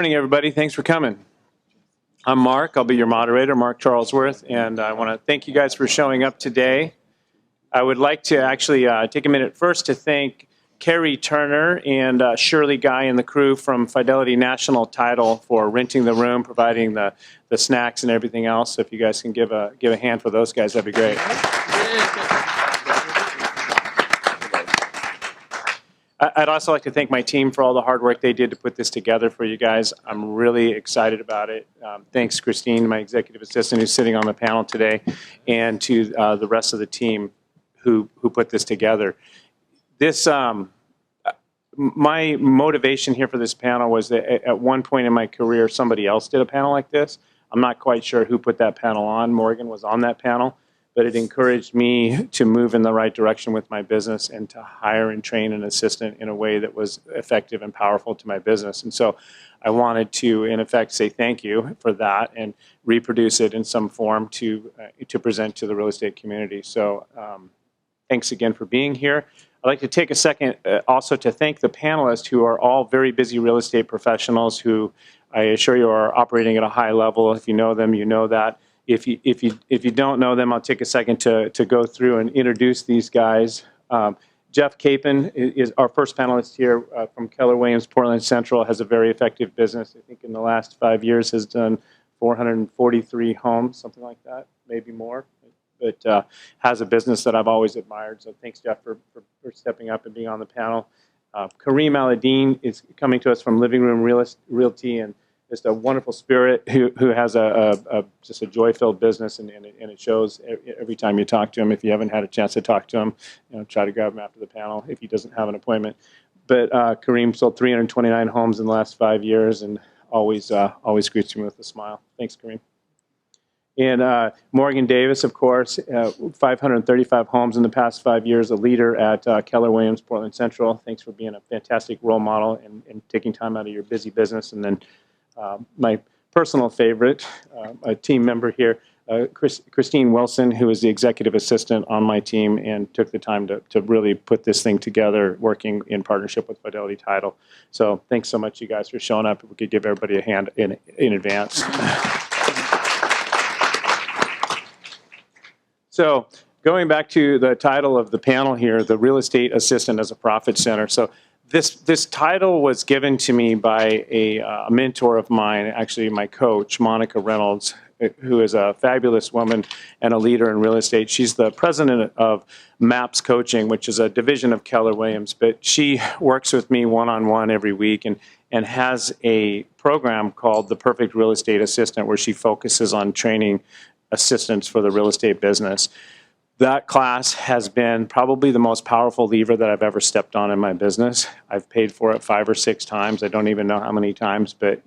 morning, everybody. Thanks for coming. I'm Mark. I'll be your moderator, Mark Charlesworth, and I want to thank you guys for showing up today. I would like to actually take a minute first to thank Carrie Turner and Shirley Guy and the crew from Fidelity National Title for renting the room, providing the snacks and everything else. So if you guys can give a hand for those guys, that'd be great. I'd also like to thank my team for all the hard work they did to put this together for you guys. I'm really excited about it. Thanks, Christine, my executive assistant, who's sitting on the panel today, and to the rest of the team who put this together. This, my motivation here for this panel was that at one point in my career, somebody else did a panel like this. I'm not quite sure who put that panel on. Morgan was on that panel. But it encouraged me to move in the right direction with my business and to hire and train an assistant in a way that was effective and powerful to my business. And so I wanted to, in effect, say thank you for that and reproduce it in some form to present to the real estate community. So thanks again for being here. I'd like to take a second also to thank the panelists, who are all very busy real estate professionals who I assure you are operating at a high level. If you know them, you know that. If you don't know them, I'll take a second to go through and introduce these guys. Jeff Capan is our first panelist here from Keller Williams, Portland Central, has a very effective business. I think in the last 5 years has done 443 homes, something like that, maybe more. But has a business that I've always admired. So thanks, Jeff, for stepping up and being on the panel. Karim Alaeddine is coming to us from Living Room Realty, and just a wonderful spirit who has just a joy-filled business, and it shows every time you talk to him. If you haven't had a chance to talk to him, try to grab him after the panel if he doesn't have an appointment. But Karim sold 329 homes in the last 5 years, and always greets me with a smile. Thanks, Karim. And Morgan Davis, of course, 535 homes in the past 5 years, a leader at Keller Williams, Portland Central. Thanks for being a fantastic role model and taking time out of your busy business. And then my personal favorite, a team member here, Christine Wilson, who is the executive assistant on my team and took the time to really put this thing together, working in partnership with Fidelity Title. So thanks so much, you guys, for showing up. If we could give everybody a hand in advance. So going back to the title of the panel here, the Real Estate Assistant as a Profit Center. So this title was given to me by a mentor of mine, actually my coach, Monica Reynolds, who is a fabulous woman and a leader in real estate. She's the president of MAPS Coaching, which is a division of Keller Williams, but she works with me one-on-one every week and has a program called the Perfect Real Estate Assistant, where she focuses on training assistants for the real estate business. That class has been probably the most powerful lever that I've ever stepped on in my business. I've paid for it 5 or 6 times. I don't even know how many times, but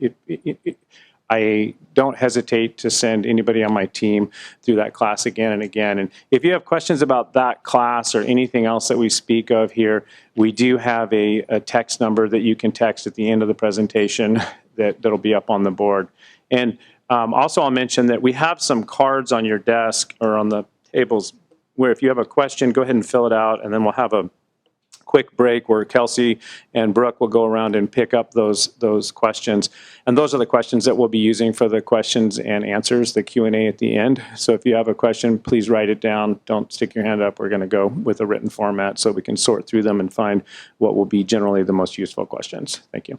I don't hesitate to send anybody on my team through that class again and again. And if you have questions about that class or anything else that we speak of here, we do have a text number that you can text at the end of the presentation that'll be up on the board. And also I'll mention that we have some cards on your desk or on the tables where if you have a question, go ahead and fill it out, and then we'll have a quick break where Kelsey and Brooke will go around and pick up those questions. And those are the questions that we'll be using for the questions and answers, the Q&A at the end. So if you have a question, please write it down. Don't stick your hand up. We're going to go with a written format so we can sort through them and find what will be generally the most useful questions. Thank you.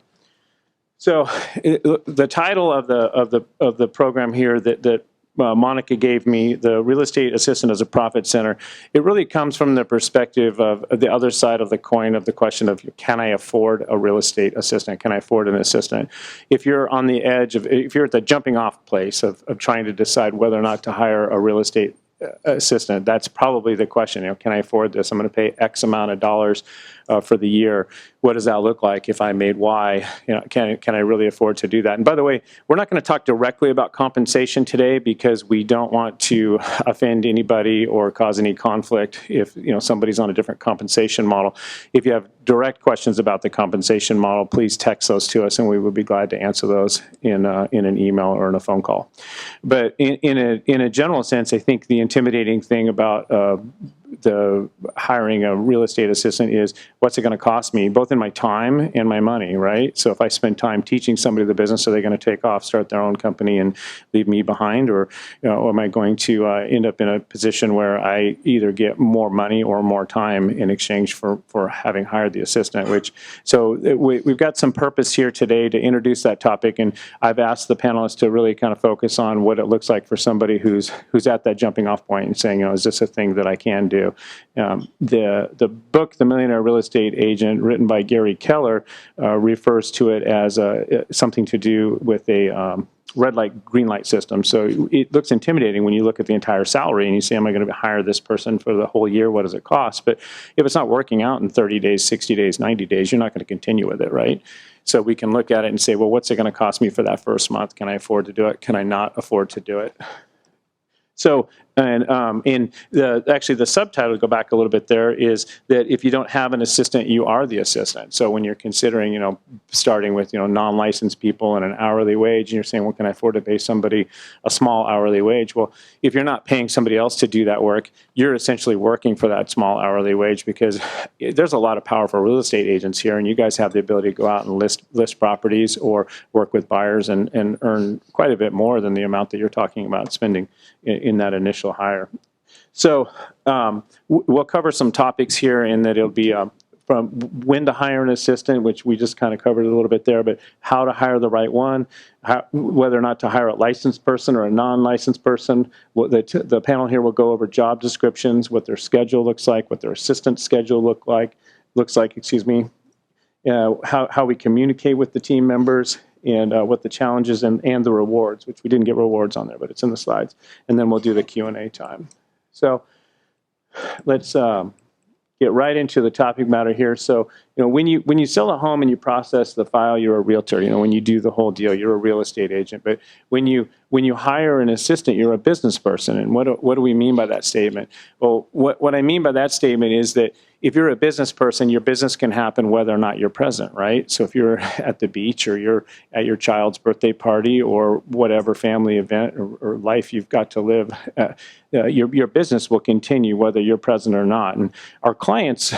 So the title of the program here that Monica gave me, the Real Estate Assistant as a Profit Center, it really comes from the perspective of the other side of the coin of the question of, can I afford a real estate assistant? Can I afford an assistant? If you're on the edge of, if you're at the jumping off place of trying to decide whether or not to hire a real estate assistant, that's probably the question. Can I afford this? I'm going to pay X amount of dollars for the year. What does that look like if I made Y? Can I really afford to do that? And by the way, we're not going to talk directly about compensation today because we don't want to offend anybody or cause any conflict if somebody's on a different compensation model. If you have direct questions about the compensation model, please text those to us, and we would be glad to answer those in an email or in a phone call. But in a general sense, I think the intimidating thing about the hiring a real estate assistant is what's it going to cost me, both in my time and my money, right? So if I spend time teaching somebody the business, are they going to take off, start their own company, and leave me behind, or am I going to end up in a position where I either get more money or more time in exchange for having hired the assistant? We've got some purpose here today to introduce that topic, and I've asked the panelists to really kind of focus on what it looks like for somebody who's at that jumping off point and saying, is this a thing that I can do? The book, The Millionaire Real Estate Agent, written by Gary Keller, refers to it as something to do with a red light, green light system. So it looks intimidating when you look at the entire salary and you say, am I going to hire this person for the whole year? What does it cost? But if it's not working out in 30 days, 60 days, 90 days, you're not going to continue with it, right? So we can look at it and say, well, what's it going to cost me for that first month? Can I afford to do it? Can I not afford to do it? So, actually the subtitle, to go back a little bit there, is that if you don't have an assistant, you are the assistant. So when you're considering, starting with, non-licensed people and an hourly wage, and you're saying, well, can I afford to pay somebody a small hourly wage? Well, if you're not paying somebody else to do that work, you're essentially working for that small hourly wage, because there's a lot of powerful real estate agents here, and you guys have the ability to go out and list properties or work with buyers and earn quite a bit more than the amount that you're talking about spending in that initial hire. So we'll cover some topics here, in that it'll be from when to hire an assistant, which we just kind of covered a little bit there, but how to hire the right one, whether or not to hire a licensed person or a non-licensed person. The panel here will go over job descriptions, what their schedule looks like, what their assistant schedule looks like, how we communicate with the team members, and what the challenges and the rewards, which we didn't get rewards on there, but it's in the slides. And then we'll do the Q&A time. So let's get right into the topic matter here. So, when you sell a home and you process the file, you're a realtor. When you do the whole deal, you're a real estate agent. But when you hire an assistant, you're a business person. And what do we mean by that statement? Well, what I mean by that statement is that if you're a business person, your business can happen whether or not you're present, right? So if you're at the beach, or you're at your child's birthday party, or whatever family event or life you've got to live, your business will continue whether you're present or not. And our clients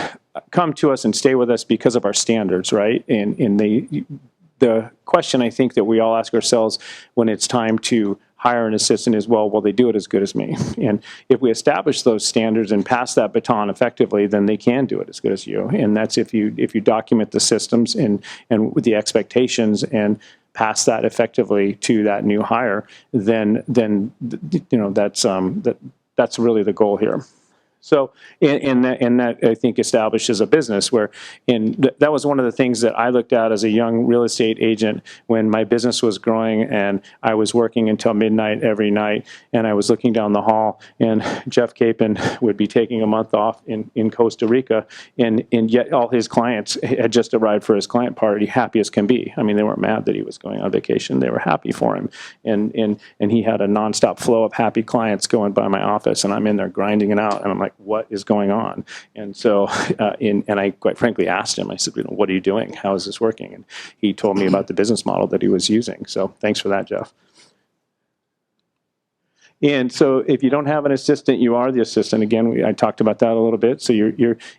come to us and stay with us because of our standards, right? And the question I think that we all ask ourselves when it's time to hire an assistant is, well, will they do it as good as me? And if we establish those standards and pass that baton effectively, then they can do it as good as you. And that's if you document the systems and with the expectations and pass that effectively to that new hire, then that's really the goal here. So, and that I think establishes a business where, that was one of the things that I looked at as a young real estate agent when my business was growing and I was working until midnight every night, and I was looking down the hall, and Jeff Capan would be taking a month off in Costa Rica, and yet all his clients had just arrived for his client party, happy as can be. I mean, they weren't mad that he was going on vacation; they were happy for him, and he had a nonstop flow of happy clients going by my office, and I'm in there grinding it out, and I'm like, what is going on? And so, and I quite frankly asked him, I said, what are you doing? How is this working? And he told me about the business model that he was using. So thanks for that, Jeff. And so if you don't have an assistant, you are the assistant. Again, I talked about that a little bit. So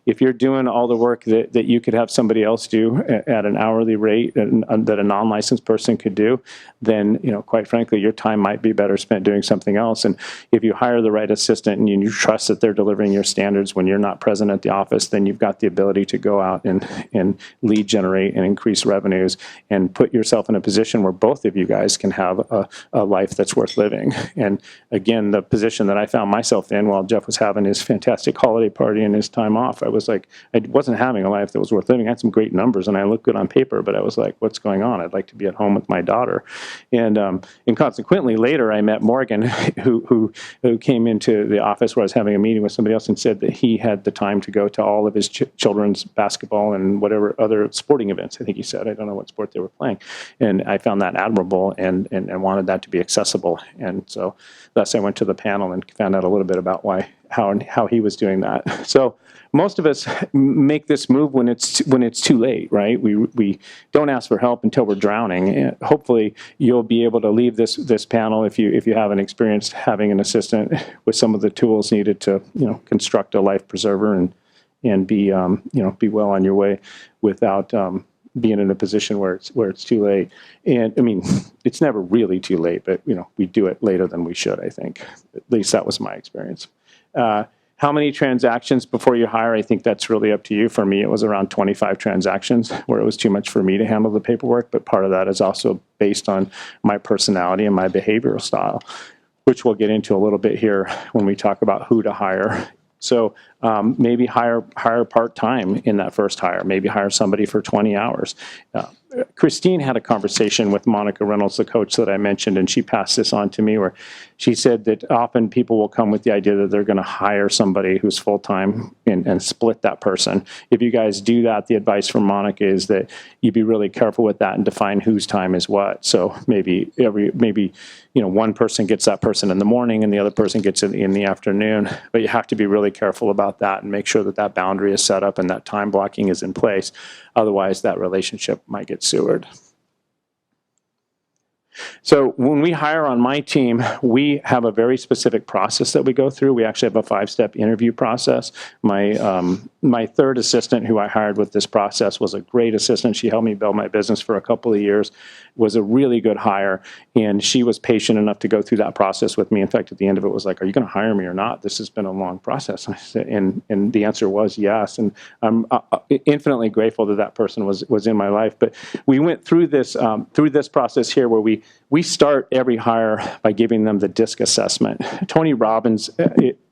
if you're doing all the work that you could have somebody else do at an hourly rate that a non-licensed person could do, then, quite frankly, your time might be better spent doing something else. And if you hire the right assistant and you trust that they're delivering your standards when you're not present at the office, then you've got the ability to go out and lead generate and increase revenues and put yourself in a position where both of you guys can have a life that's worth living. And again, the position that I found myself in while Jeff was having his fantastic holiday party and his time off, I was like, I wasn't having a life that was worth living. I had some great numbers and I looked good on paper, but I was like, what's going on? I'd like to be at home with my daughter. And consequently, later I met Morgan, who came into the office where I was having a meeting with somebody else and said that he had the time to go to all of his children's basketball and whatever other sporting events, I think he said. I don't know what sport they were playing. And I found that admirable and wanted that to be accessible. And so thus I went to the panel and found out a little bit about how he was doing that. So most of us make this move when it's too late, right? We don't ask for help until we're drowning. And hopefully, you'll be able to leave this panel if you haven't experienced having an assistant with some of the tools needed to construct a life preserver and be be well on your way without being in a position where it's too late. And I mean, it's never really too late, but we do it later than we should, I think. At least that was my experience. How many transactions before you hire? I think that's really up to you. For me, it was around 25 transactions where it was too much for me to handle the paperwork, but part of that is also based on my personality and my behavioral style, which we'll get into a little bit here when we talk about who to hire. So maybe hire part-time in that first hire. Maybe hire somebody for 20 hours. Christine had a conversation with Monica Reynolds, the coach that I mentioned, and she passed this on to me, where she said that often people will come with the idea that they're going to hire somebody who's full-time and split that person. If you guys do that, the advice from Monica is that you be really careful with that and define whose time is what. So maybe one person gets that person in the morning and the other person gets it in the afternoon, but you have to be really careful about that and make sure that that boundary is set up and that time blocking is in place. Otherwise, that relationship might get sewered. So when we hire on my team, we have a very specific process that we go through. We actually have a 5-step interview process. My third assistant who I hired with this process was a great assistant. She helped me build my business for a couple of years, was a really good hire, and she was patient enough to go through that process with me. In fact, at the end of it was like, are you going to hire me or not? This has been a long process. And the answer was yes. And I'm infinitely grateful that that person was in my life. But we went through this process here where we start every hire by giving them the DISC assessment. Tony Robbins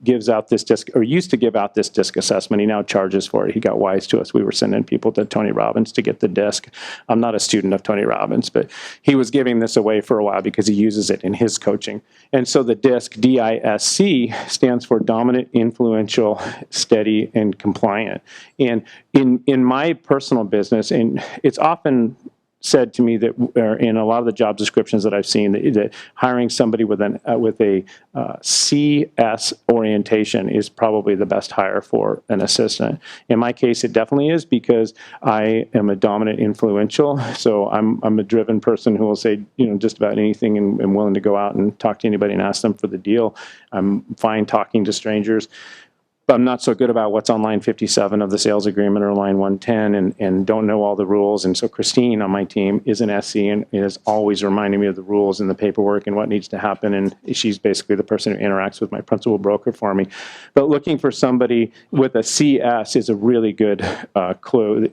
gives out this DISC, or used to give out this DISC assessment. He now charges for it. He got wise to us. We were sending people to Tony Robbins to get the DISC. I'm not a student of Tony Robbins, but he was giving this away for a while because he uses it in his coaching. And so the DISC, D-I-S-C, stands for dominant, influential, steady, and compliant. And in my personal business, and it's often said to me that in a lot of the job descriptions that I've seen, that hiring somebody with a CS orientation is probably the best hire for an assistant. In my case, it definitely is, because I am a dominant, influential. So I'm a driven person who will say just about anything and willing to go out and talk to anybody and ask them for the deal. I'm fine talking to strangers. I'm not so good about what's on line 57 of the sales agreement or line 110 and don't know all the rules. And so Christine on my team is an SC and is always reminding me of the rules and the paperwork and what needs to happen. And she's basically the person who interacts with my principal broker for me. But looking for somebody with a CS is a really good clue.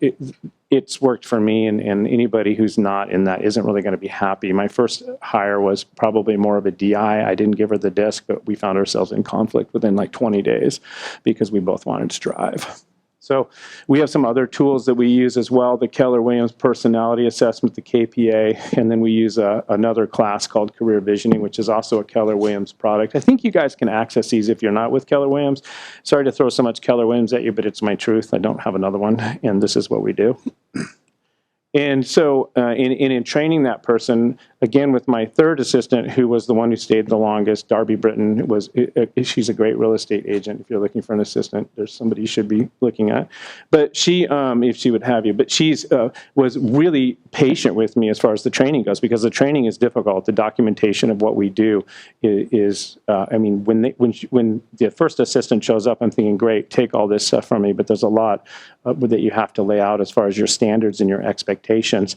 It's worked for me, and anybody who's not in that isn't really going to be happy. My first hire was probably more of a DI. I didn't give her the DISC, but we found ourselves in conflict within like 20 days because we both wanted to drive. So we have some other tools that we use as well, the Keller-Williams Personality Assessment, the KPA, and then we use another class called Career Visioning, which is also a Keller-Williams product. I think you guys can access these if you're not with Keller-Williams. Sorry to throw so much Keller-Williams at you, but it's my truth. I don't have another one, and this is what we do. And so in training that person, again, with my third assistant, who was the one who stayed the longest, Darby Britton, she's a great real estate agent. If you're looking for an assistant, there's somebody you should be looking at. But she, if she would have you, but she's was really patient with me as far as the training goes, because the training is difficult. The documentation of what we do is I mean, when the first assistant shows up, I'm thinking, great, take all this stuff from me, but there's a lot that you have to lay out as far as your standards and your expectations.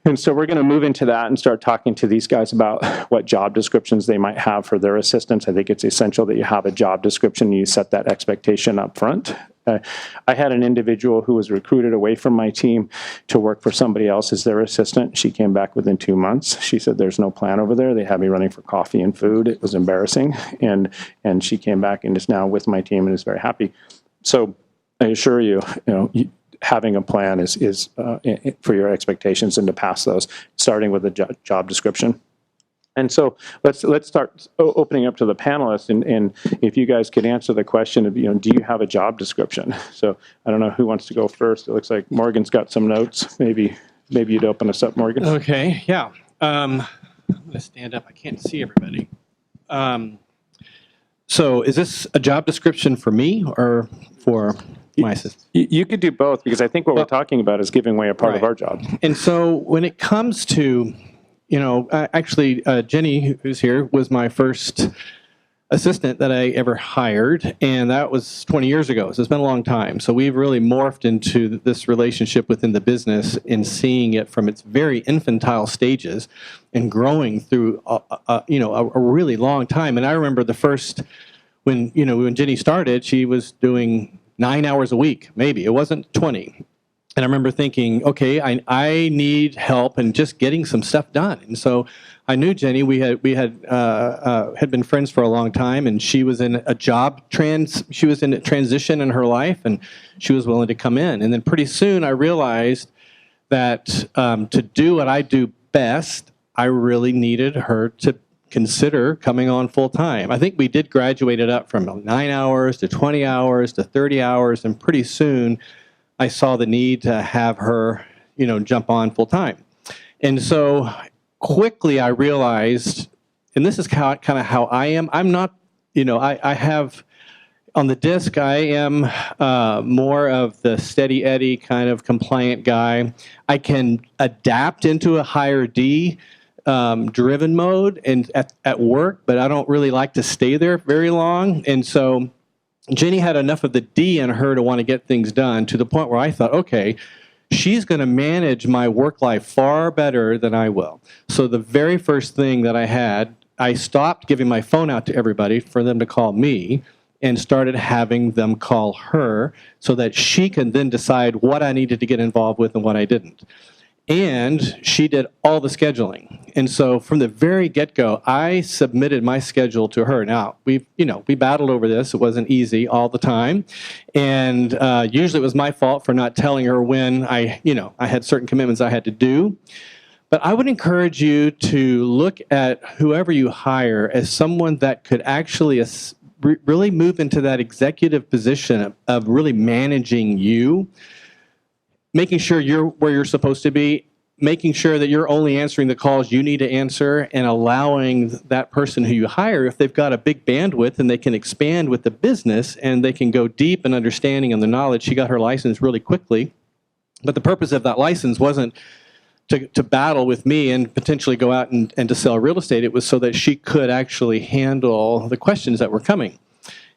And so we're going to move into that and start talking to these guys about what job descriptions they might have for their assistants. I think it's essential that you have a job description and you set that expectation up front. I had an individual who was recruited away from my team to work for somebody else as their assistant. She came back within 2 months. She said, there's no plan over there. They had me running for coffee and food. It was embarrassing. And she came back and is now with my team and is very happy. So I assure you, having a plan is for your expectations and to pass those, starting with a job description. And so let's start opening up to the panelists, and if you guys could answer the question of, do you have a job description? So I don't know who wants to go first. It looks like Morgan's got some notes. Maybe you'd open us up, Morgan. Okay, yeah. I'm going to stand up. I can't see everybody. So is this a job description for me or for my assistant? You could do both, because I think what we're talking about is giving away a part of our job. And so when it comes to, actually, Jenny, who's here, was my first assistant that I ever hired, and that was 20 years ago, so it's been a long time. So we've really morphed into this relationship within the business and seeing it from its very infantile stages and growing through a really long time. And I remember the first, when Jenny started, she was doing 9 hours a week, maybe. It wasn't 20. And I remember thinking, okay, I need help in just getting some stuff done. And so I knew Jenny. We had been friends for a long time, and she was in a she was in a transition in her life, and she was willing to come in. And then pretty soon I realized that to do what I do best, I really needed her to consider coming on full time. I think we did graduate it up from 9 hours to 20 hours to 30 hours, and pretty soon I saw the need to have her, jump on full time. And so quickly I realized, and this is kind of how I am. I'm not, I have, on the disc, I am more of the steady Eddie kind of compliant guy. I can adapt into a higher D driven mode and at work, but I don't really like to stay there very long. And so Jenny had enough of the D in her to want to get things done, to the point where I thought, okay, she's going to manage my work life far better than I will. So the very first thing that I stopped giving my phone out to everybody for them to call me, and started having them call her so that she can then decide what I needed to get involved with and what I didn't. And she did all the scheduling. And so from the very get-go, I submitted my schedule to her. Now, we battled over this. It wasn't easy all the time. And usually it was my fault for not telling her when I had certain commitments I had to do. But I would encourage you to look at whoever you hire as someone that could actually really move into that executive position of really managing you, making sure you're where you're supposed to be, making sure that you're only answering the calls you need to answer, and allowing that person who you hire, if they've got a big bandwidth and they can expand with the business and they can go deep in understanding and the knowledge. She got her license really quickly, but the purpose of that license wasn't to battle with me and potentially go out and to sell real estate. It was so that she could actually handle the questions that were coming.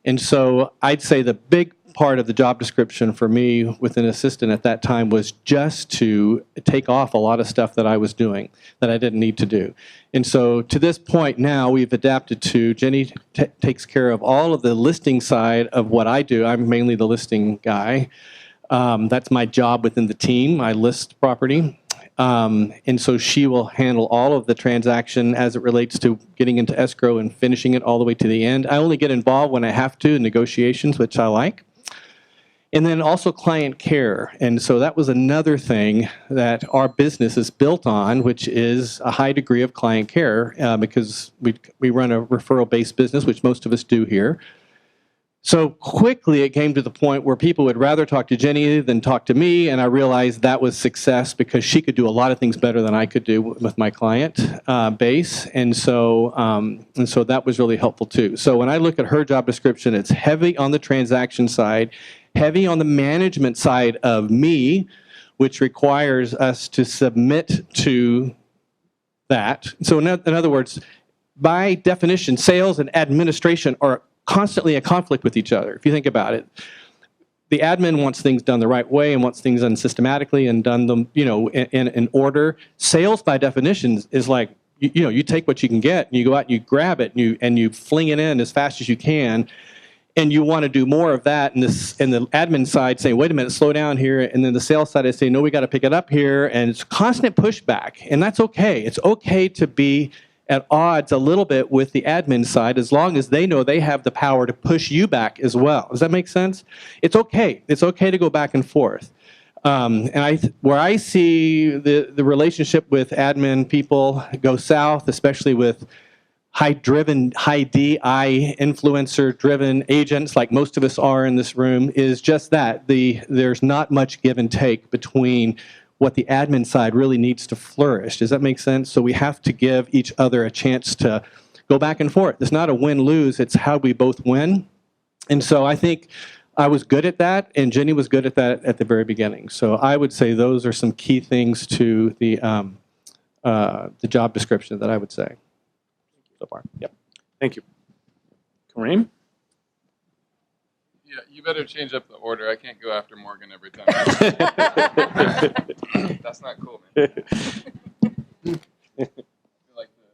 And so I'd say the big part of the job description for me with an assistant at that time was just to take off a lot of stuff that I was doing that I didn't need to do. And so to this point now, we've adapted to Jenny takes care of all of the listing side of what I do. I'm mainly the listing guy. That's my job within the team. I list property. And so she will handle all of the transaction as it relates to getting into escrow and finishing it all the way to the end. I only get involved when I have to in negotiations, which I like. And then also client care. And so that was another thing that our business is built on, which is a high degree of client care, because we run a referral-based business, which most of us do here. So quickly it came to the point where people would rather talk to Jenny than talk to me, and I realized that was success because she could do a lot of things better than I could do with my client base, and so that was really helpful too. So when I look at her job description, it's heavy on the transaction side, heavy on the management side of me, which requires us to submit to that. So in other words, by definition, sales and administration are constantly a conflict with each other. If you think about it, the admin wants things done the right way and wants things done systematically and done them, in order. Sales, by definition, is like, you take what you can get and you go out and you grab it and you fling it in as fast as you can, and you want to do more of that. And the admin side saying, "Wait a minute, slow down here," and then the sales side is saying, "No, we got to pick it up here," and it's constant pushback, and that's okay. It's okay to be at odds a little bit with the admin side, as long as they know they have the power to push you back as well. Does that make sense? It's okay. It's okay to go back and forth. Where I see the relationship with admin people go south, especially with high DI influencer-driven agents, like most of us are in this room, is just that. There's not much give and take between what the admin side really needs to flourish. Does that make sense? So we have to give each other a chance to go back and forth. It's not a win-lose. It's how we both win. And so I think I was good at that, and Jenny was good at that at the very beginning. So I would say those are some key things to the job description that I would say so far. Yep. Thank you. Karim? Yeah, you better change up the order. I can't go after Morgan every time. That's not cool, man. I feel like the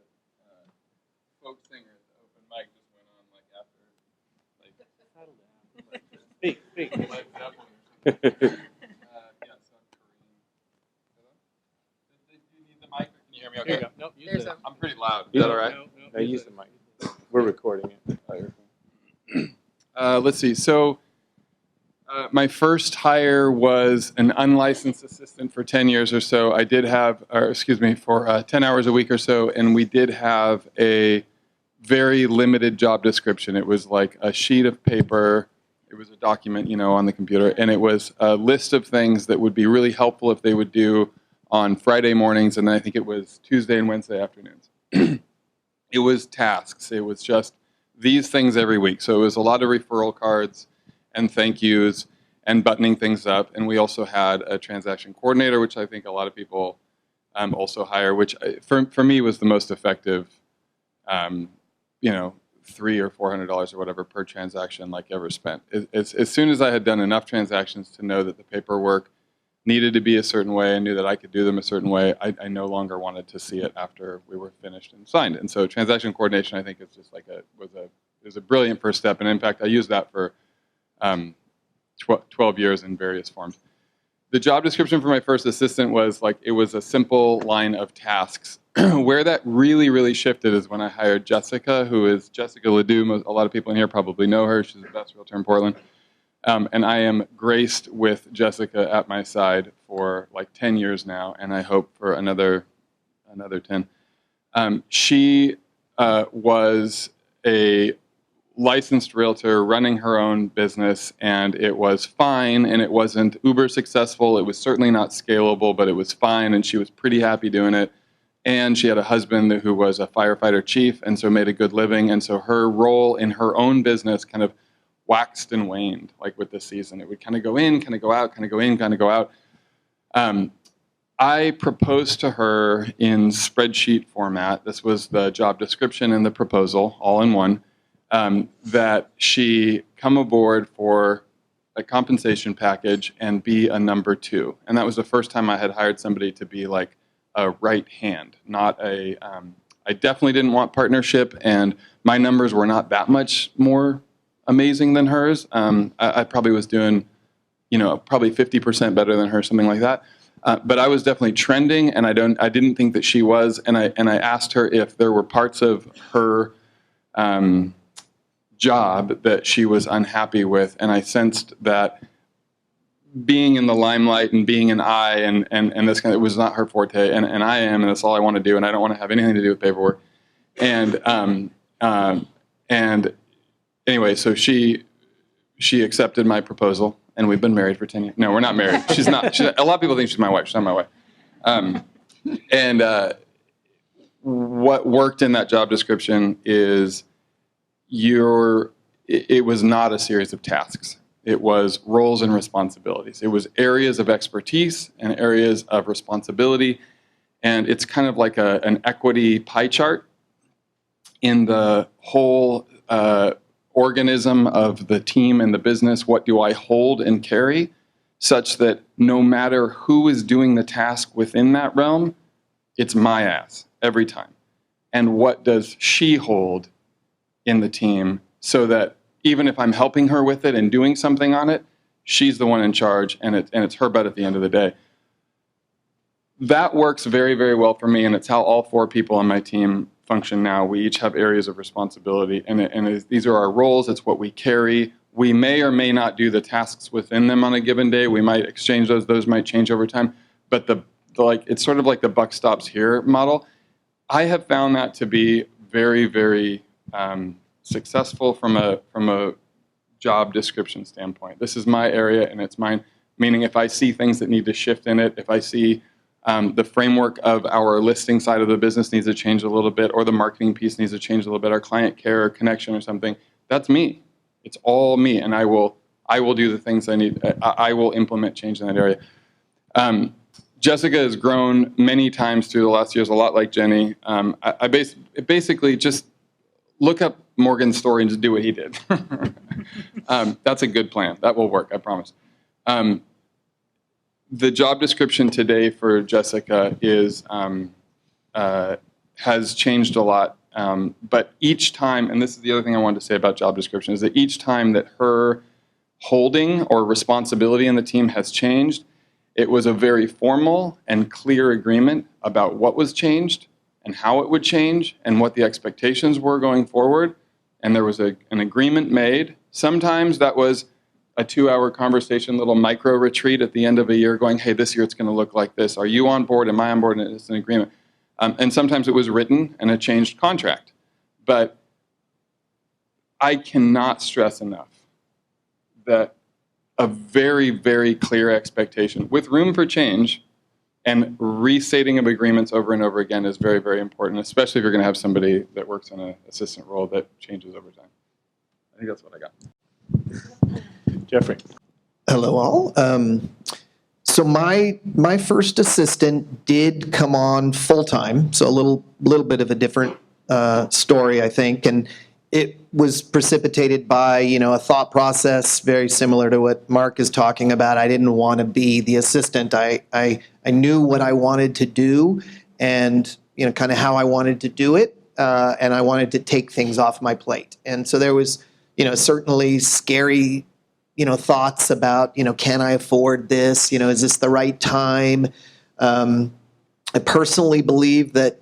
folk singer at the open mic just went on like after Speak. Led Zeppelin or something. Yeah, so I'm Karim. Do you need the mic? Or can you hear me okay? Nope, I'm pretty loud. Is that all right? No, use the mic. We're recording it. Let's see. So my first hire was an unlicensed assistant for 10 years or so. I did have, for 10 hours a week or so, and we did have a very limited job description. It was like a sheet of paper. It was a document, on the computer, and it was a list of things that would be really helpful if they would do on Friday mornings, and then I think it was Tuesday and Wednesday afternoons. It was tasks. It was just these things every week. So it was a lot of referral cards and thank yous and buttoning things up. And we also had a transaction coordinator, which I think a lot of people also hire, which for me was the most effective, $300 or $400 or whatever per transaction like ever spent. As soon as I had done enough transactions to know that the paperwork needed to be a certain way and knew that I could do them a certain way, I no longer wanted to see it after we were finished and signed. And so transaction coordination, I think, is just like was a brilliant first step. And in fact, I used that for 12 years in various forms. The job description for my first assistant was it was a simple line of tasks. Where that really, really shifted is when I hired Jessica, who is Jessica Ledoux. A lot of people in here probably know her. She's the best realtor in Portland. And I am graced with Jessica at my side for 10 years now, and I hope for another 10. She was a licensed realtor running her own business, and it was fine, and it wasn't uber successful. It was certainly not scalable, but it was fine, and she was pretty happy doing it. And she had a husband who was a firefighter chief, and so made a good living. And so her role in her own business kind of waxed and waned with the season. It would kind of go in, kind of go out, kind of go in, kind of go out. I proposed to her in spreadsheet format. This was the job description and the proposal all in one, that she come aboard for a compensation package and be a number 2. And that was the first time I had hired somebody to be a right hand, not a, I definitely didn't want partnership, and my numbers were not that much more amazing than hers. I probably was doing, probably 50% better than her, something like that. But I was definitely trending, and I didn't think that she was. And I asked her if there were parts of her job that she was unhappy with, and I sensed that being in the limelight and being an eye and this kind of, it was not her forte, and I am, and that's all I want to do, and I don't want to have anything to do with paperwork. And anyway, so she accepted my proposal, and we've been married for 10 years. No, we're not married. She's not. A lot of people think she's my wife. She's not my wife. What worked in that job description is it was not a series of tasks. It was roles and responsibilities. It was areas of expertise and areas of responsibility, and it's kind of like an equity pie chart in the whole organism of the team and the business. What do I hold and carry, such that no matter who is doing the task within that realm, it's my ass every time. And what does she hold in the team, so that even if I'm helping her with it and doing something on it, she's the one in charge, and it's her bet at the end of the day. That works very, very well for me, and it's how all 4 people on my team function now. We each have areas of responsibility, and these are our roles. It's what we carry. We may or may not do the tasks within them on a given day. We might exchange those. Those might change over time. But it's sort of like the buck stops here model. I have found that to be very, very successful from a job description standpoint. This is my area, and it's mine. Meaning, if I see things that need to shift in it, if I see The framework of our listing side of the business needs to change a little bit, or the marketing piece needs to change a little bit, our client care or connection or something. That's me. It's all me, and I will do the things I need. I will implement change in that area. Jessica has grown many times through the last years, a lot like Jenny. Basically just look up Morgan's story and just do what he did. That's a good plan. That will work, I promise. The job description today for Jessica has changed a lot. But each time, and this is the other thing I wanted to say about job description, is that each time that her holding or responsibility in the team has changed, it was a very formal and clear agreement about what was changed and how it would change and what the expectations were going forward. And there was an agreement made. Sometimes that was a 2-hour conversation, little micro retreat at the end of a year going, hey, this year it's going to look like this. Are you on board? Am I on board? And it's an agreement. And sometimes it was written and a changed contract. But I cannot stress enough that a very, very clear expectation with room for change and restating of agreements over and over again is very, very important, especially if you're going to have somebody that works in an assistant role that changes over time. I think that's what I got. Jeffrey. Hello, all. So my first assistant did come on full-time, so a little bit of a different story, I think, and it was precipitated by, a thought process very similar to what Mark is talking about. I didn't want to be the assistant. I knew what I wanted to do and, kind of how I wanted to do it, and I wanted to take things off my plate. And so there was, certainly scary thoughts about, can I afford this? Is this the right time? I personally believe that,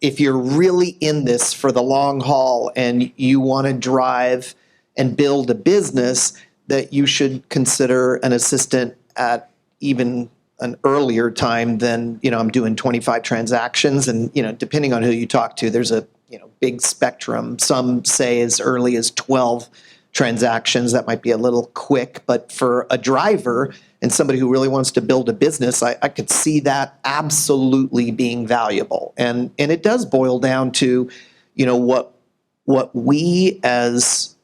if you're really in this for the long haul and you want to drive and build a business, that you should consider an assistant at even an earlier time than, I'm doing 25 transactions. And, depending on who you talk to, there's a, big spectrum. Some say as early as 12 transactions. That might be a little quick, but for a driver and somebody who really wants to build a business, I could see that absolutely being valuable. And it does boil down to, what we as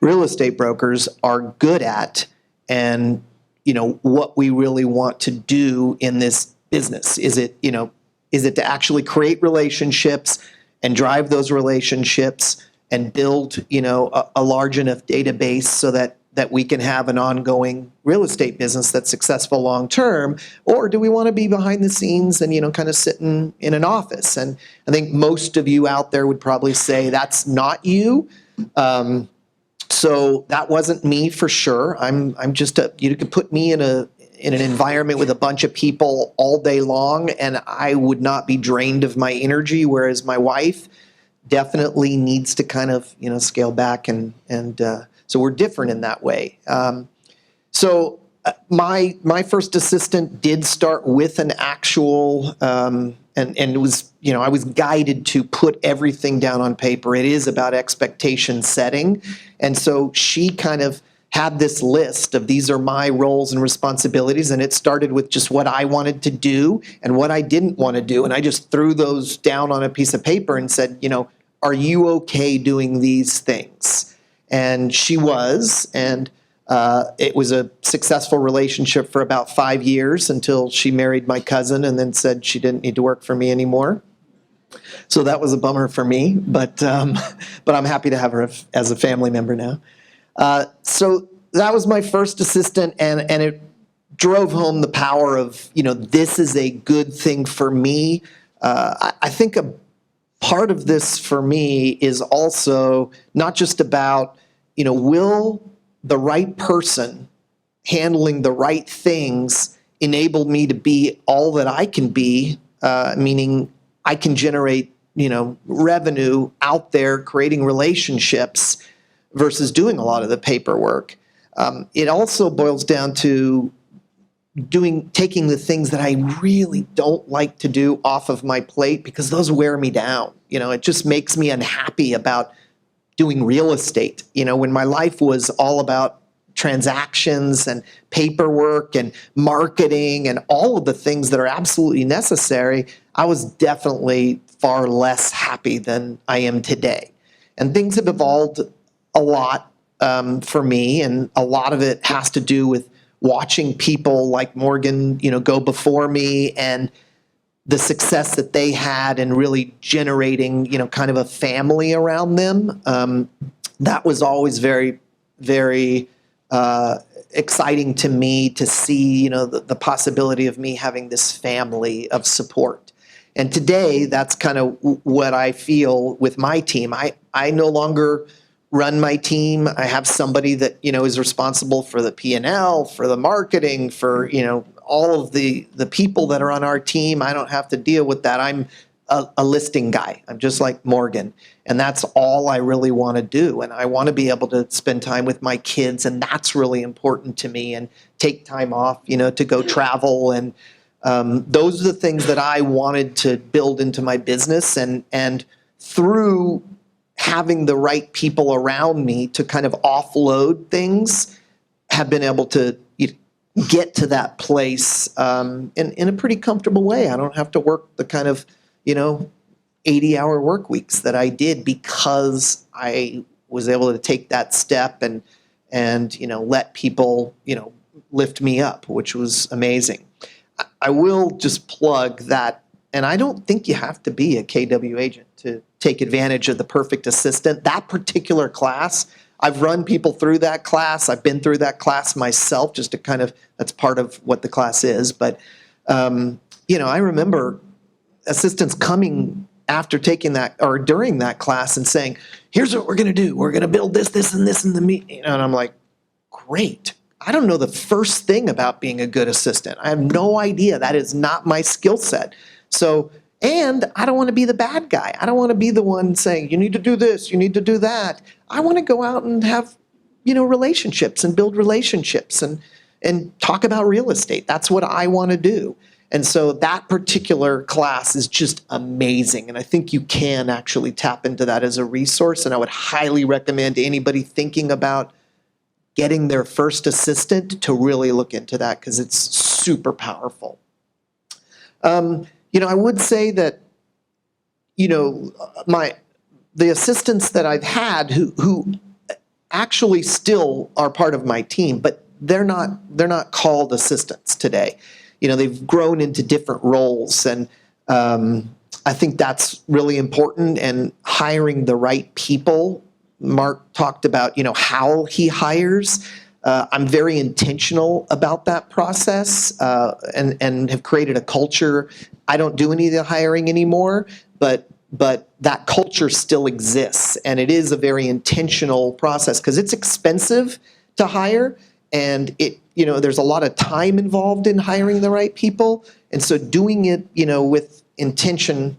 real estate brokers are good at and, what we really want to do in this business. Is it to actually create relationships and drive those relationships and build, a large enough database so that we can have an ongoing real estate business that's successful long term? Or do we want to be behind the scenes and, kind of sitting in an office? And I think most of you out there would probably say that's not you. So that wasn't me for sure. I'm just you could put me in an environment with a bunch of people all day long and I would not be drained of my energy, whereas my wife definitely needs to kind of, scale back and so we're different in that way. So my first assistant did start with an actual, and it was, I was guided to put everything down on paper. It is about expectation setting. And so she kind of had this list of these are my roles and responsibilities, and it started with just what I wanted to do and what I didn't want to do. And I just threw those down on a piece of paper and said, are you okay doing these things? And she was, and it was a successful relationship for about 5 years until she married my cousin and then said she didn't need to work for me anymore. So that was a bummer for me, but I'm happy to have her as a family member now. So that was my first assistant, and it drove home the power of, this is a good thing for me. I think a part of this for me is also not just about, will the right person handling the right things enable me to be all that I can be, meaning I can generate, revenue out there, creating relationships versus doing a lot of the paperwork. It also boils down to taking the things that I really don't like to do off of my plate because those wear me down. It just makes me unhappy about doing real estate. When my life was all about transactions and paperwork and marketing and all of the things that are absolutely necessary, I was definitely far less happy than I am today. And things have evolved a lot for me, and a lot of it has to do with watching people like Morgan, go before me and the success that they had and really generating, kind of a family around them. That was always very, very exciting to me to see, the possibility of me having this family of support. And today, that's kind of what I feel with my team. I no longer run my team. I have somebody that, is responsible for the P&L, for the marketing, for, all of the people that are on our team. I don't have to deal with that. I'm a listing guy. I'm just like Morgan. And that's all I really want to do. And I want to be able to spend time with my kids. And that's really important to me, and take time off, to go travel. And those are the things that I wanted to build into my business. And through having the right people around me to kind of offload things, have been able to get to that place in a pretty comfortable way. I don't have to work the kind of 80-hour work weeks that I did, because I was able to take that step and let people lift me up, which was amazing. I will just plug that, and I don't think you have to be a KW agent to take advantage of the Perfect Assistant. That particular class, I've run people through that class. I've been through that class myself, just to kind of, that's part of what the class is. But, I remember assistants coming after taking that or during that class and saying, here's what we're going to do. We're going to build this, this, and this in the meeting. And I'm like, great. I don't know the first thing about being a good assistant. I have no idea. That is not my skill set. So, and I don't want to be the bad guy. I don't want to be the one saying, you need to do this, you need to do that. I want to go out and have, relationships and build relationships and talk about real estate. That's what I want to do. And so that particular class is just amazing. And I think you can actually tap into that as a resource. And I would highly recommend anybody thinking about getting their first assistant to really look into that, because it's super powerful. I would say that, the assistants that I've had who actually still are part of my team, but they're not called assistants today. They've grown into different roles, and I think that's really important. And hiring the right people. Mark talked about, how he hires. I'm very intentional about that process, and have created a culture. I don't do any of the hiring anymore, but that culture still exists, and it is a very intentional process, because it's expensive to hire, and there's a lot of time involved in hiring the right people. And so doing it, with intention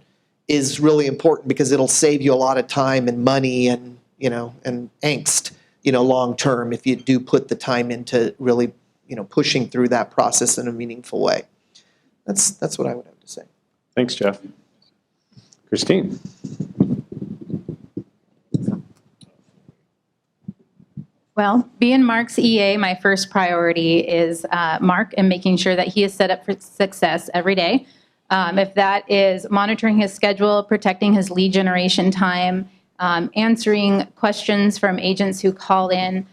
is really important, because it'll save you a lot of time and money and, and angst, long term, if you do put the time into really, pushing through that process in a meaningful way. That's what I would have to say. Thanks, Jeff. Christine. Well, being Mark's EA, my first priority is Mark and making sure that he is set up for success every day. If that is monitoring his schedule, protecting his lead generation time, answering questions from agents who call in,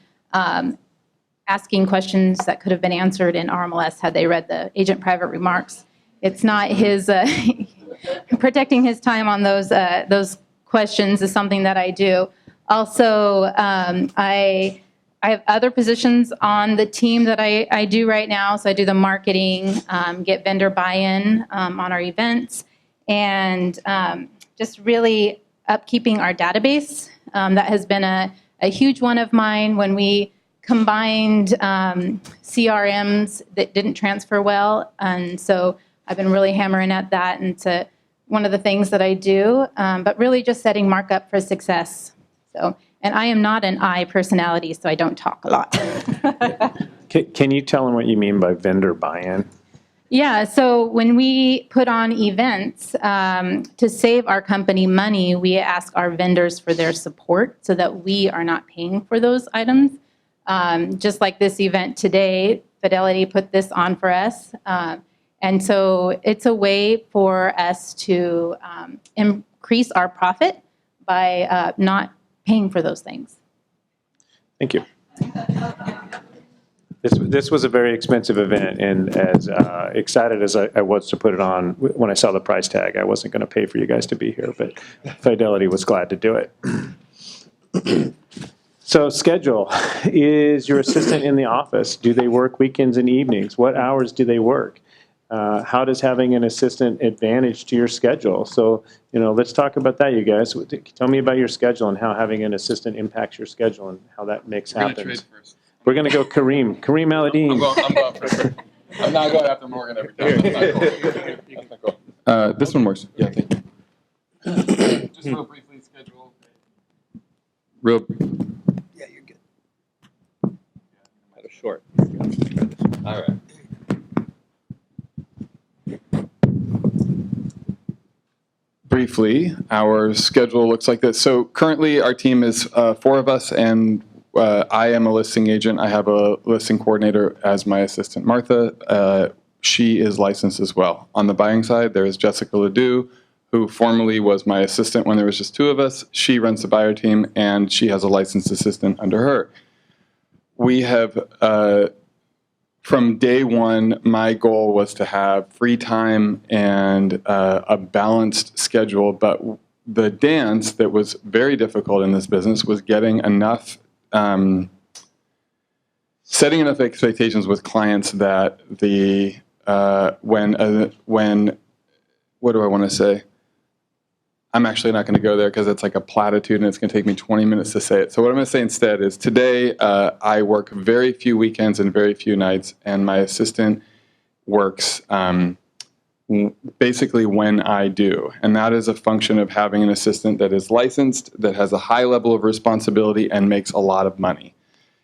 asking questions that could have been answered in RMLS had they read the agent private remarks. It's not his protecting his time on those questions is something that I do. Also, I have other positions on the team that I do right now. So I do the marketing, get vendor buy-in on our events, and just really upkeeping our database. That has been a huge one of mine. When we combined CRMs that didn't transfer well, and so I've been really hammering at that, and it's one of the things that I do, but really just setting Mark up for success. So, and I am not an I personality, so I don't talk a lot. Can you tell them what you mean by vendor buy-in? Yeah, so when we put on events, to save our company money, we ask our vendors for their support so that we are not paying for those items. Just like this event today, Fidelity put this on for us. And so it's a way for us to increase our profit by not paying for those things. Thank you. This was a very expensive event, and as excited as I was to put it on, when I saw the price tag, I wasn't going to pay for you guys to be here, but Fidelity was glad to do it. So schedule. Is your assistant in the office? Do they work weekends and evenings? What hours do they work? How does having an assistant advantage to your schedule? So, let's talk about that, you guys. Tell me about your schedule and how having an assistant impacts your schedule and how that makes happens. We're going to go Karim. Karim Alaeddine. I'm going first. I'm not going after Morgan every time. That's not cool. This one works. Yeah, thank you. Just real briefly, schedule. Real. Yeah, you're good. Kind of short. All right. Briefly, our schedule looks like this. So currently our team is 4 of us, and I am a listing agent. I have a listing coordinator as my assistant, Martha. She is licensed as well. On the buying side, there is Jessica Ledoux, who formerly was my assistant when there was just 2 of us. She runs the buyer team, and she has a licensed assistant under her. We have, from day one, my goal was to have free time and a balanced schedule, but the dance that was very difficult in this business was getting enough setting enough expectations with clients that when what do I want to say? I'm actually not going to go there because it's like a platitude and it's going to take me 20 minutes to say it. So what I'm going to say instead is today I work very few weekends and very few nights, and my assistant works basically when I do. And that is a function of having an assistant that is licensed, that has a high level of responsibility, and makes a lot of money.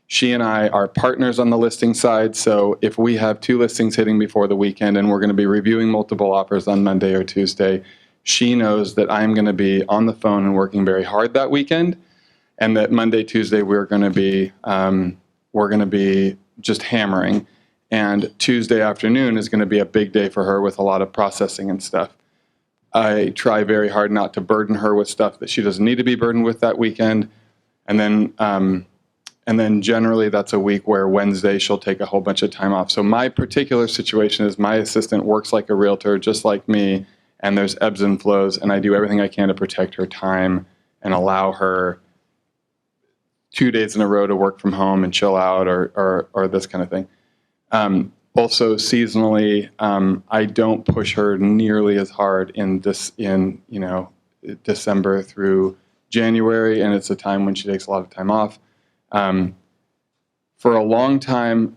She and I are partners on the listing side, so if we have 2 listings hitting before the weekend and we're going to be reviewing multiple offers on Monday or Tuesday, she knows that I'm going to be on the phone and working very hard that weekend, and that Monday, Tuesday we're going to be just hammering. And Tuesday afternoon is going to be a big day for her with a lot of processing and stuff. I try very hard not to burden her with stuff that she doesn't need to be burdened with that weekend. And then generally that's a week where Wednesday she'll take a whole bunch of time off. So my particular situation is my assistant works like a realtor, just like me, and there's ebbs and flows, and I do everything I can to protect her time and allow her 2 days in a row to work from home and chill out or this kind of thing. Also seasonally, I don't push her nearly as hard in December through January, and it's a time when she takes a lot of time off. For a long time,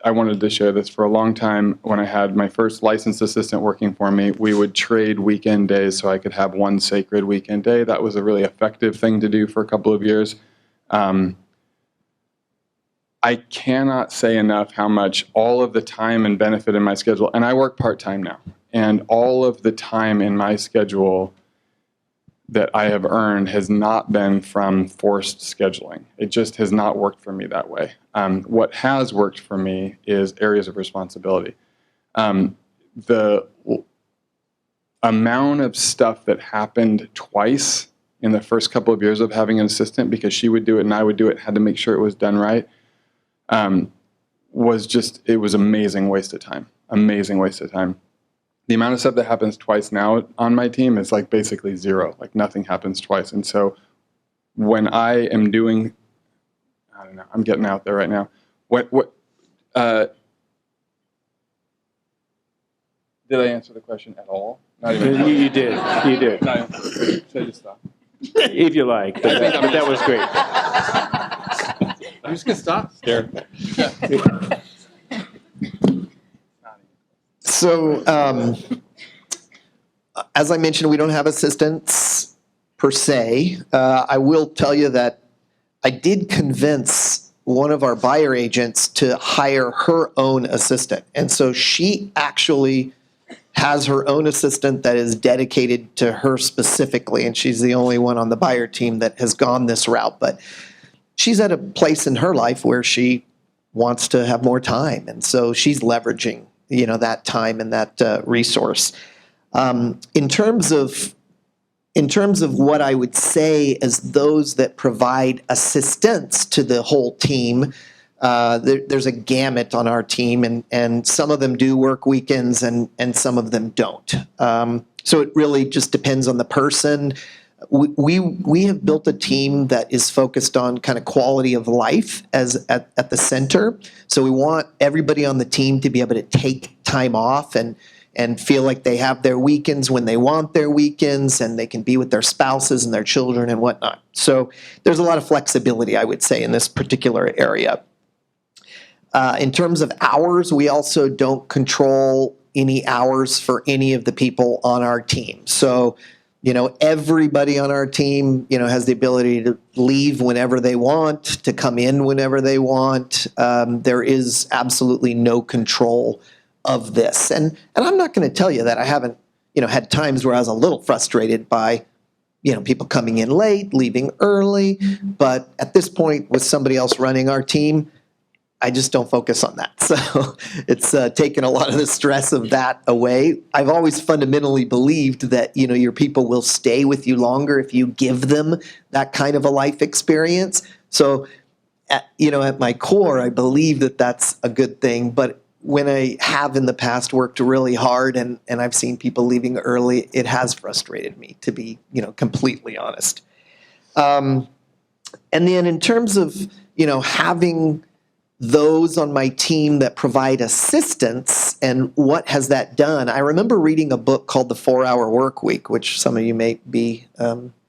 I wanted to share this. For a long time, when I had my first licensed assistant working for me, we would trade weekend days so I could have one sacred weekend day. That was a really effective thing to do for a couple of years. I cannot say enough how much all of the time and benefit in my schedule, and I work part-time now, and all of the time in my schedule that I have earned has not been from forced scheduling. It just has not worked for me that way. What has worked for me is areas of responsibility. The amount of stuff that happened twice in the first couple of years of having an assistant, because she would do it and I would do it, had to make sure it was done right, it was amazing waste of time. Amazing waste of time. The amount of stuff that happens twice now on my team is like basically zero. Like nothing happens twice. And so when I am doing, I don't know, I'm getting out there right now. Did I answer the question at all? Not even. You did. You did. Should I just stop? If you like. But that was great. I'm just going to stop. Stare. So, as I mentioned, we don't have assistants per se. I will tell you that I did convince one of our buyer agents to hire her own assistant. And so she actually has her own assistant that is dedicated to her specifically, and she's the only one on the buyer team that has gone this route. But she's at a place in her life where she wants to have more time, and so she's leveraging, that time and that resource. In terms of what I would say as those that provide assistance to the whole team, there's a gamut on our team, and some of them do work weekends and some of them don't. So it really just depends on the person. We have built a team that is focused on kind of quality of life at the center. So we want everybody on the team to be able to take time off and feel like they have their weekends when they want their weekends, and they can be with their spouses and their children and whatnot. So there's a lot of flexibility, I would say, in this particular area. In terms of hours, we also don't control any hours for any of the people on our team. So, everybody on our team, has the ability to leave whenever they want, to come in whenever they want. There is absolutely no control of this. And I'm not going to tell you that I haven't, had times where I was a little frustrated by, people coming in late, leaving early. But at this point, with somebody else running our team, I just don't focus on that. So it's taken a lot of the stress of that away. I've always fundamentally believed that, your people will stay with you longer if you give them that kind of a life experience. So, at my core, I believe that that's a good thing. But when I have in the past worked really hard and I've seen people leaving early, it has frustrated me, to be, completely honest. And then in terms of, having those on my team that provide assistance and what has that done, I remember reading a book called The 4-Hour Work Week, which some of you may be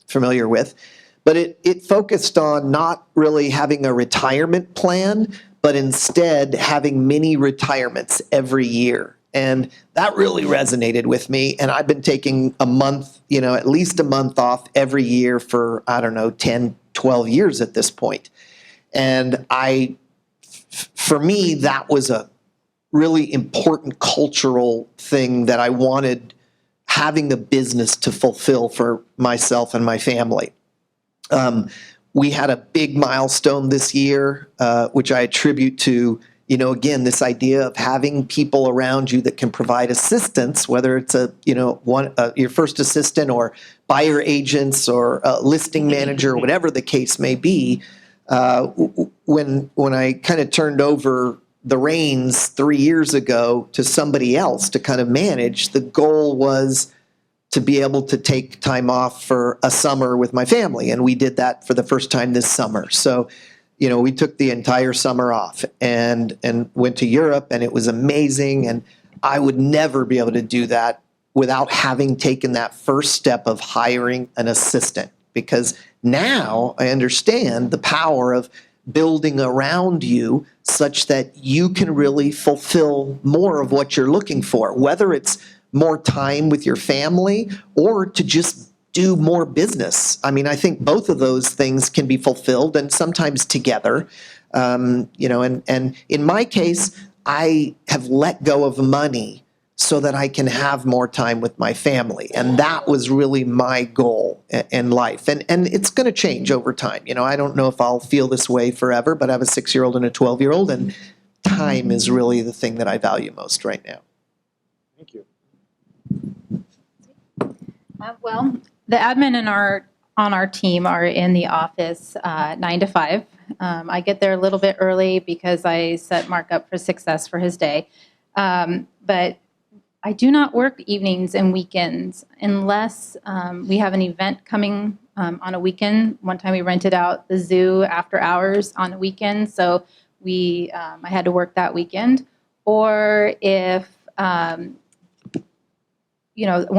familiar with, but it focused on not really having a retirement plan, but instead having mini retirements every year. And that really resonated with me. And I've been taking a month, at least a month off every year for, 10, 12 years at this point. And for me, that was a really important cultural thing that I wanted having a business to fulfill for myself and my family. We had a big milestone this year, which I attribute to, again, this idea of having people around you that can provide assistance, whether it's your first assistant or buyer agents or a listing manager, whatever the case may be. When I kind of turned over the reins 3 years ago to somebody else to kind of manage, the goal was to be able to take time off for a summer with my family. And we did that for the first time this summer. So, we took the entire summer off and went to Europe, and it was amazing. And I would never be able to do that without having taken that first step of hiring an assistant, because now I understand the power of building around you such that you can really fulfill more of what you're looking for, whether it's more time with your family or to just do more business. I mean, I think both of those things can be fulfilled, and sometimes together. And in my case, I have let go of money so that I can have more time with my family. And that was really my goal in life. And it's going to change over time. I don't know if I'll feel this way forever, but I have a 6-year-old and a 12-year-old, and time is really the thing that I value most right now. Thank you. Well, the admin on our team are in the office 9 to 5. I get there a little bit early because I set Mark up for success for his day. But I do not work evenings and weekends unless we have an event coming on a weekend. One time we rented out the zoo after hours on a weekend, so I had to work that weekend. Or if one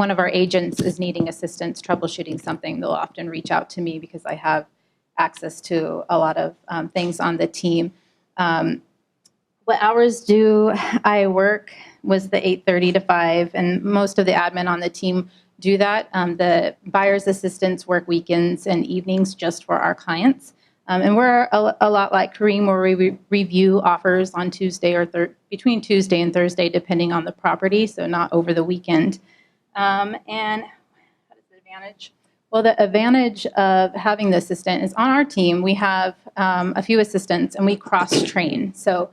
of our agents is needing assistance troubleshooting something, they'll often reach out to me because I have access to a lot of things on the team. What hours do I work was the 8:30 to 5, and most of the admin on the team do that. The buyer's assistants work weekends and evenings just for our clients. And we're a lot like Karim, where we review offers on Tuesday or between Tuesday and Thursday, depending on the property, so not over the weekend. And how does the advantage? Well, the advantage of having the assistant is on our team, we have a few assistants and we cross-train. So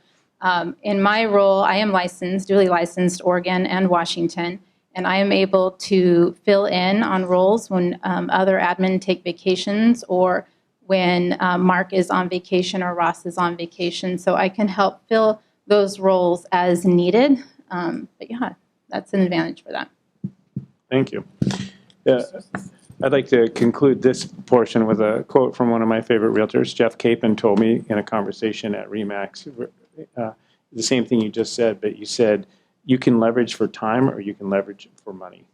in my role, I am licensed, duly licensed, Oregon and Washington, and I am able to fill in on roles when other admin take vacations or when Mark is on vacation or Ross is on vacation. So I can help fill those roles as needed. But yeah, that's an advantage for that. Thank you. I'd like to conclude this portion with a quote from one of my favorite realtors. Jeff Capan told me in a conversation at RE/MAX, the same thing you just said, but you said, you can leverage for time or you can leverage for money.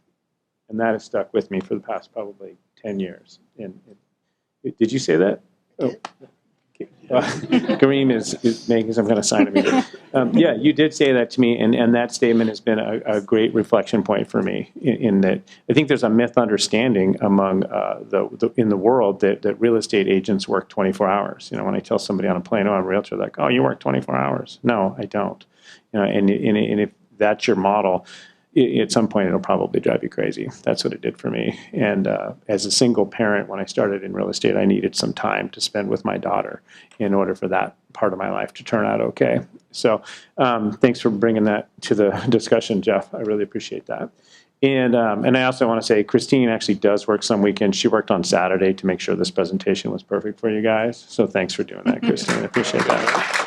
And that has stuck with me for the past probably 10 years. And did you say that? Oh. Karim is making some kind of sign to me. Yeah, you did say that to me, and that statement has been a great reflection point for me in that I think there's a misunderstanding among in the world that real estate agents work 24 hours. You know, when I tell somebody on a plane, oh, I'm a realtor, they're like, oh, you work 24 hours. No, I don't. You know, and if that's your model, at some point it'll probably drive you crazy. That's what it did for me. And as a single parent, when I started in real estate, I needed some time to spend with my daughter in order for that part of my life to turn out okay. So thanks for bringing that to the discussion, Jeff. I really appreciate that. And I also want to say Christine actually does work some weekends. She worked on Saturday to make sure this presentation was perfect for you guys. So thanks for doing that, Christine. I appreciate that.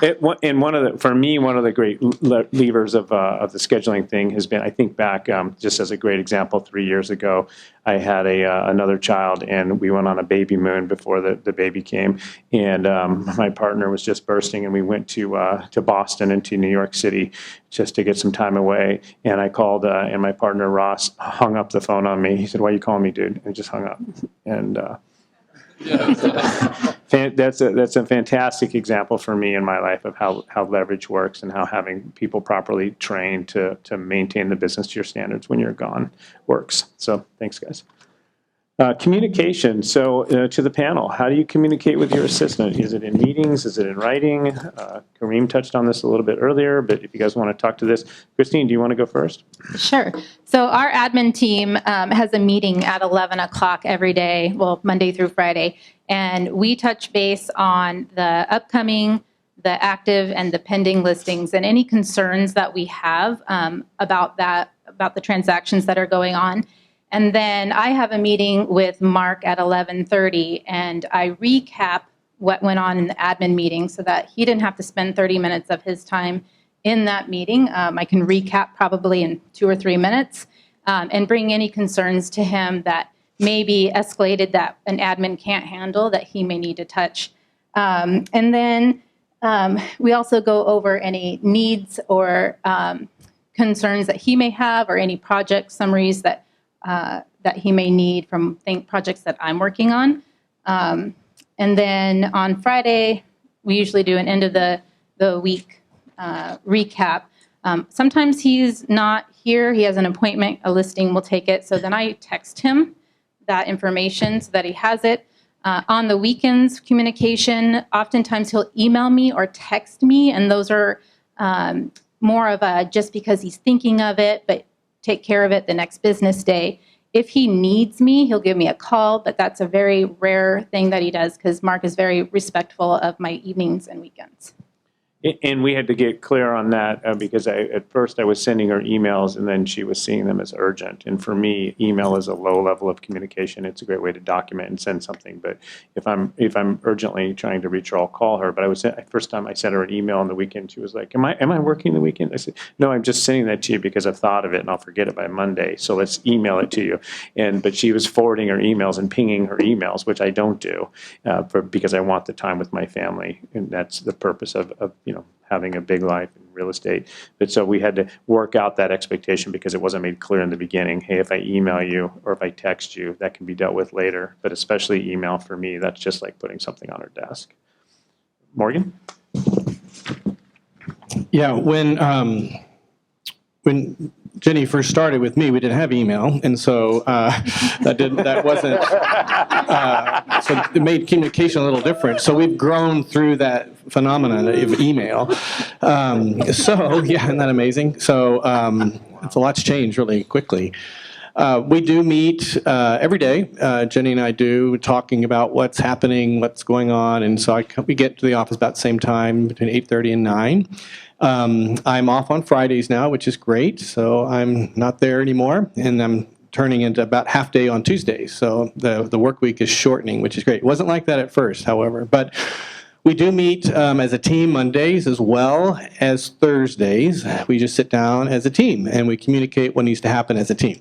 And for me, one of the great levers of the scheduling thing has been, I think back, just as a great example, 3 years ago, I had another child, and we went on a baby moon before the baby came, and my partner was just bursting, and we went to Boston and to New York City just to get some time away. And I called, and my partner Ross hung up the phone on me. He said, "Why are you calling me, dude?" And just hung up. And that's a fantastic example for me in my life of how leverage works and how having people properly trained to maintain the business to your standards when you're gone works. So thanks, guys. Communication. So to the panel, how do you communicate with your assistant? Is it in meetings? Is it in writing? Karim touched on this a little bit earlier, but if you guys want to talk to this, Christine, do you want to go first? Sure. So our admin team has a meeting at 11 o'clock every day, well, Monday through Friday, and we touch base on the upcoming, the active, and the pending listings and any concerns that we have about the transactions that are going on. And then I have a meeting with Mark at 11:30, and I recap what went on in the admin meeting so that he didn't have to spend 30 minutes of his time in that meeting. I can recap probably in 2 or 3 minutes and bring any concerns to him that may be escalated that an admin can't handle that he may need to touch. And then we also go over any needs or concerns that he may have or any project summaries that he may need from projects that I'm working on. And then on Friday, we usually do an end of the week recap. Sometimes he's not here. He has an appointment, a listing, we'll take it. So then I text him that information so that he has it. On the weekends, communication, oftentimes he'll email me or text me, and those are more of a just because he's thinking of it, but take care of it the next business day. If he needs me, he'll give me a call, but that's a very rare thing that he does because Mark is very respectful of my evenings and weekends. And we had to get clear on that because at first I was sending her emails and then she was seeing them as urgent. And for me, email is a low level of communication. It's a great way to document and send something. But if I'm urgently trying to reach her, I'll call her. But first time I sent her an email on the weekend, she was like, "Am I working the weekend?" I said, "No, I'm just sending that to you because I've thought of it and I'll forget it by Monday. So let's email it to you." But she was forwarding her emails and pinging her emails, which I don't do because I want the time with my family, and that's the purpose of having a big life in real estate. But so we had to work out that expectation because it wasn't made clear in the beginning. Hey, if I email you or if I text you, that can be dealt with later. But especially email for me, that's just like putting something on her desk. Morgan? Yeah, when Jenny first started with me, we didn't have email, and so that wasn't. So it made communication a little different. So we've grown through that phenomenon of email. So yeah, isn't that amazing? So it's a lot's changed really quickly. We do meet every day. Jenny and I do, talking about what's happening, what's going on. And so we get to the office about the same time, between 8:30 and 9. I'm off on Fridays now, which is great. So I'm not there anymore. And I'm turning into about half day on Tuesdays. So the work week is shortening, which is great. It wasn't like that at first, however. But we do meet as a team Mondays as well as Thursdays. We just sit down as a team and we communicate what needs to happen as a team.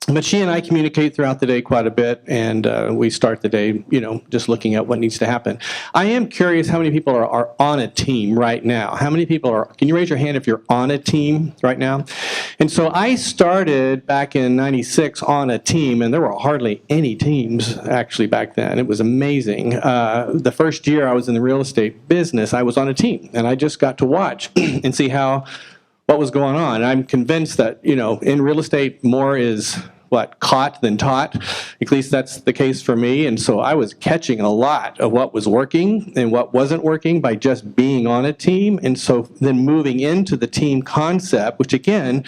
But she and I communicate throughout the day quite a bit, and we start the day, just looking at what needs to happen. I am curious how many people are on a team right now. How many people can you raise your hand if you're on a team right now? And so I started back in '96 on a team, and there were hardly any teams actually back then. It was amazing. The first year I was in the real estate business, I was on a team, and I just got to watch and see what was going on. I'm convinced that, in real estate, more is caught than taught. At least that's the case for me. And so I was catching a lot of what was working and what wasn't working by just being on a team. And so then moving into the team concept, which again,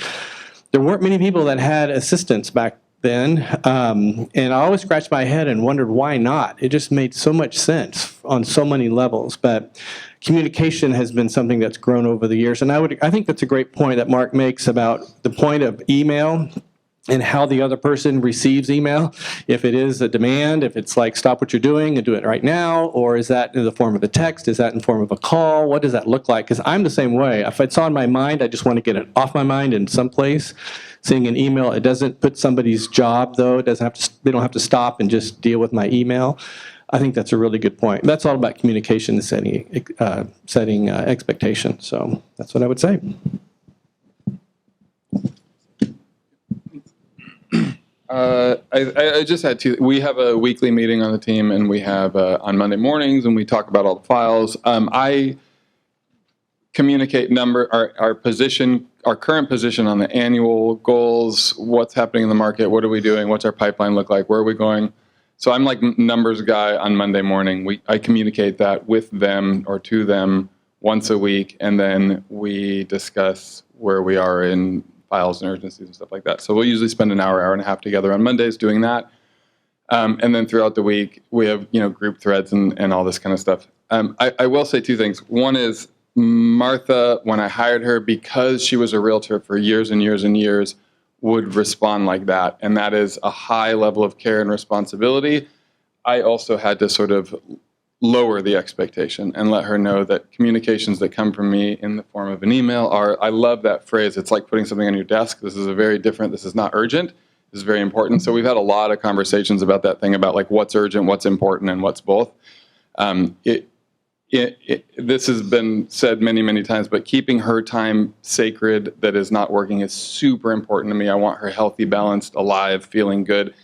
there weren't many people that had assistants back then. And I always scratched my head and wondered why not. It just made so much sense on so many levels. But communication has been something that's grown over the years. And I think that's a great point that Mark makes about the point of email and how the other person receives email. If it is a demand, if it's like, stop what you're doing and do it right now, or is that in the form of a text? Is that in the form of a call? What does that look like? Because I'm the same way. If it's on my mind, I just want to get it off my mind in some place. Seeing an email, it doesn't put somebody's job, though. They don't have to stop and just deal with my email. I think that's a really good point. That's all about communication and setting expectations. So that's what I would say. I just had we have a weekly meeting on the team, and we have on Monday mornings, and we talk about all the files. I communicate our current position on the annual goals, what's happening in the market, what are we doing, what's our pipeline look like, where are we going. So I'm like numbers guy on Monday morning. I communicate that with them or to them once a week, and then we discuss where we are in files and urgencies and stuff like that. So we'll usually spend an hour and a half together on Mondays doing that. And then throughout the week, we have group threads and all this kind of stuff. I will say two things. One is Martha, when I hired her, because she was a realtor for years and years and years, would respond like that. And that is a high level of care and responsibility. I also had to sort of lower the expectation and let her know that communications that come from me in the form of an email I love that phrase. It's like putting something on your desk. This is not urgent. This is very important. So we've had a lot of conversations about that thing about like what's urgent, what's important, and what's both. This has been said many, many times, but keeping her time sacred that is not working is super important to me. I want her healthy, balanced, alive, feeling good.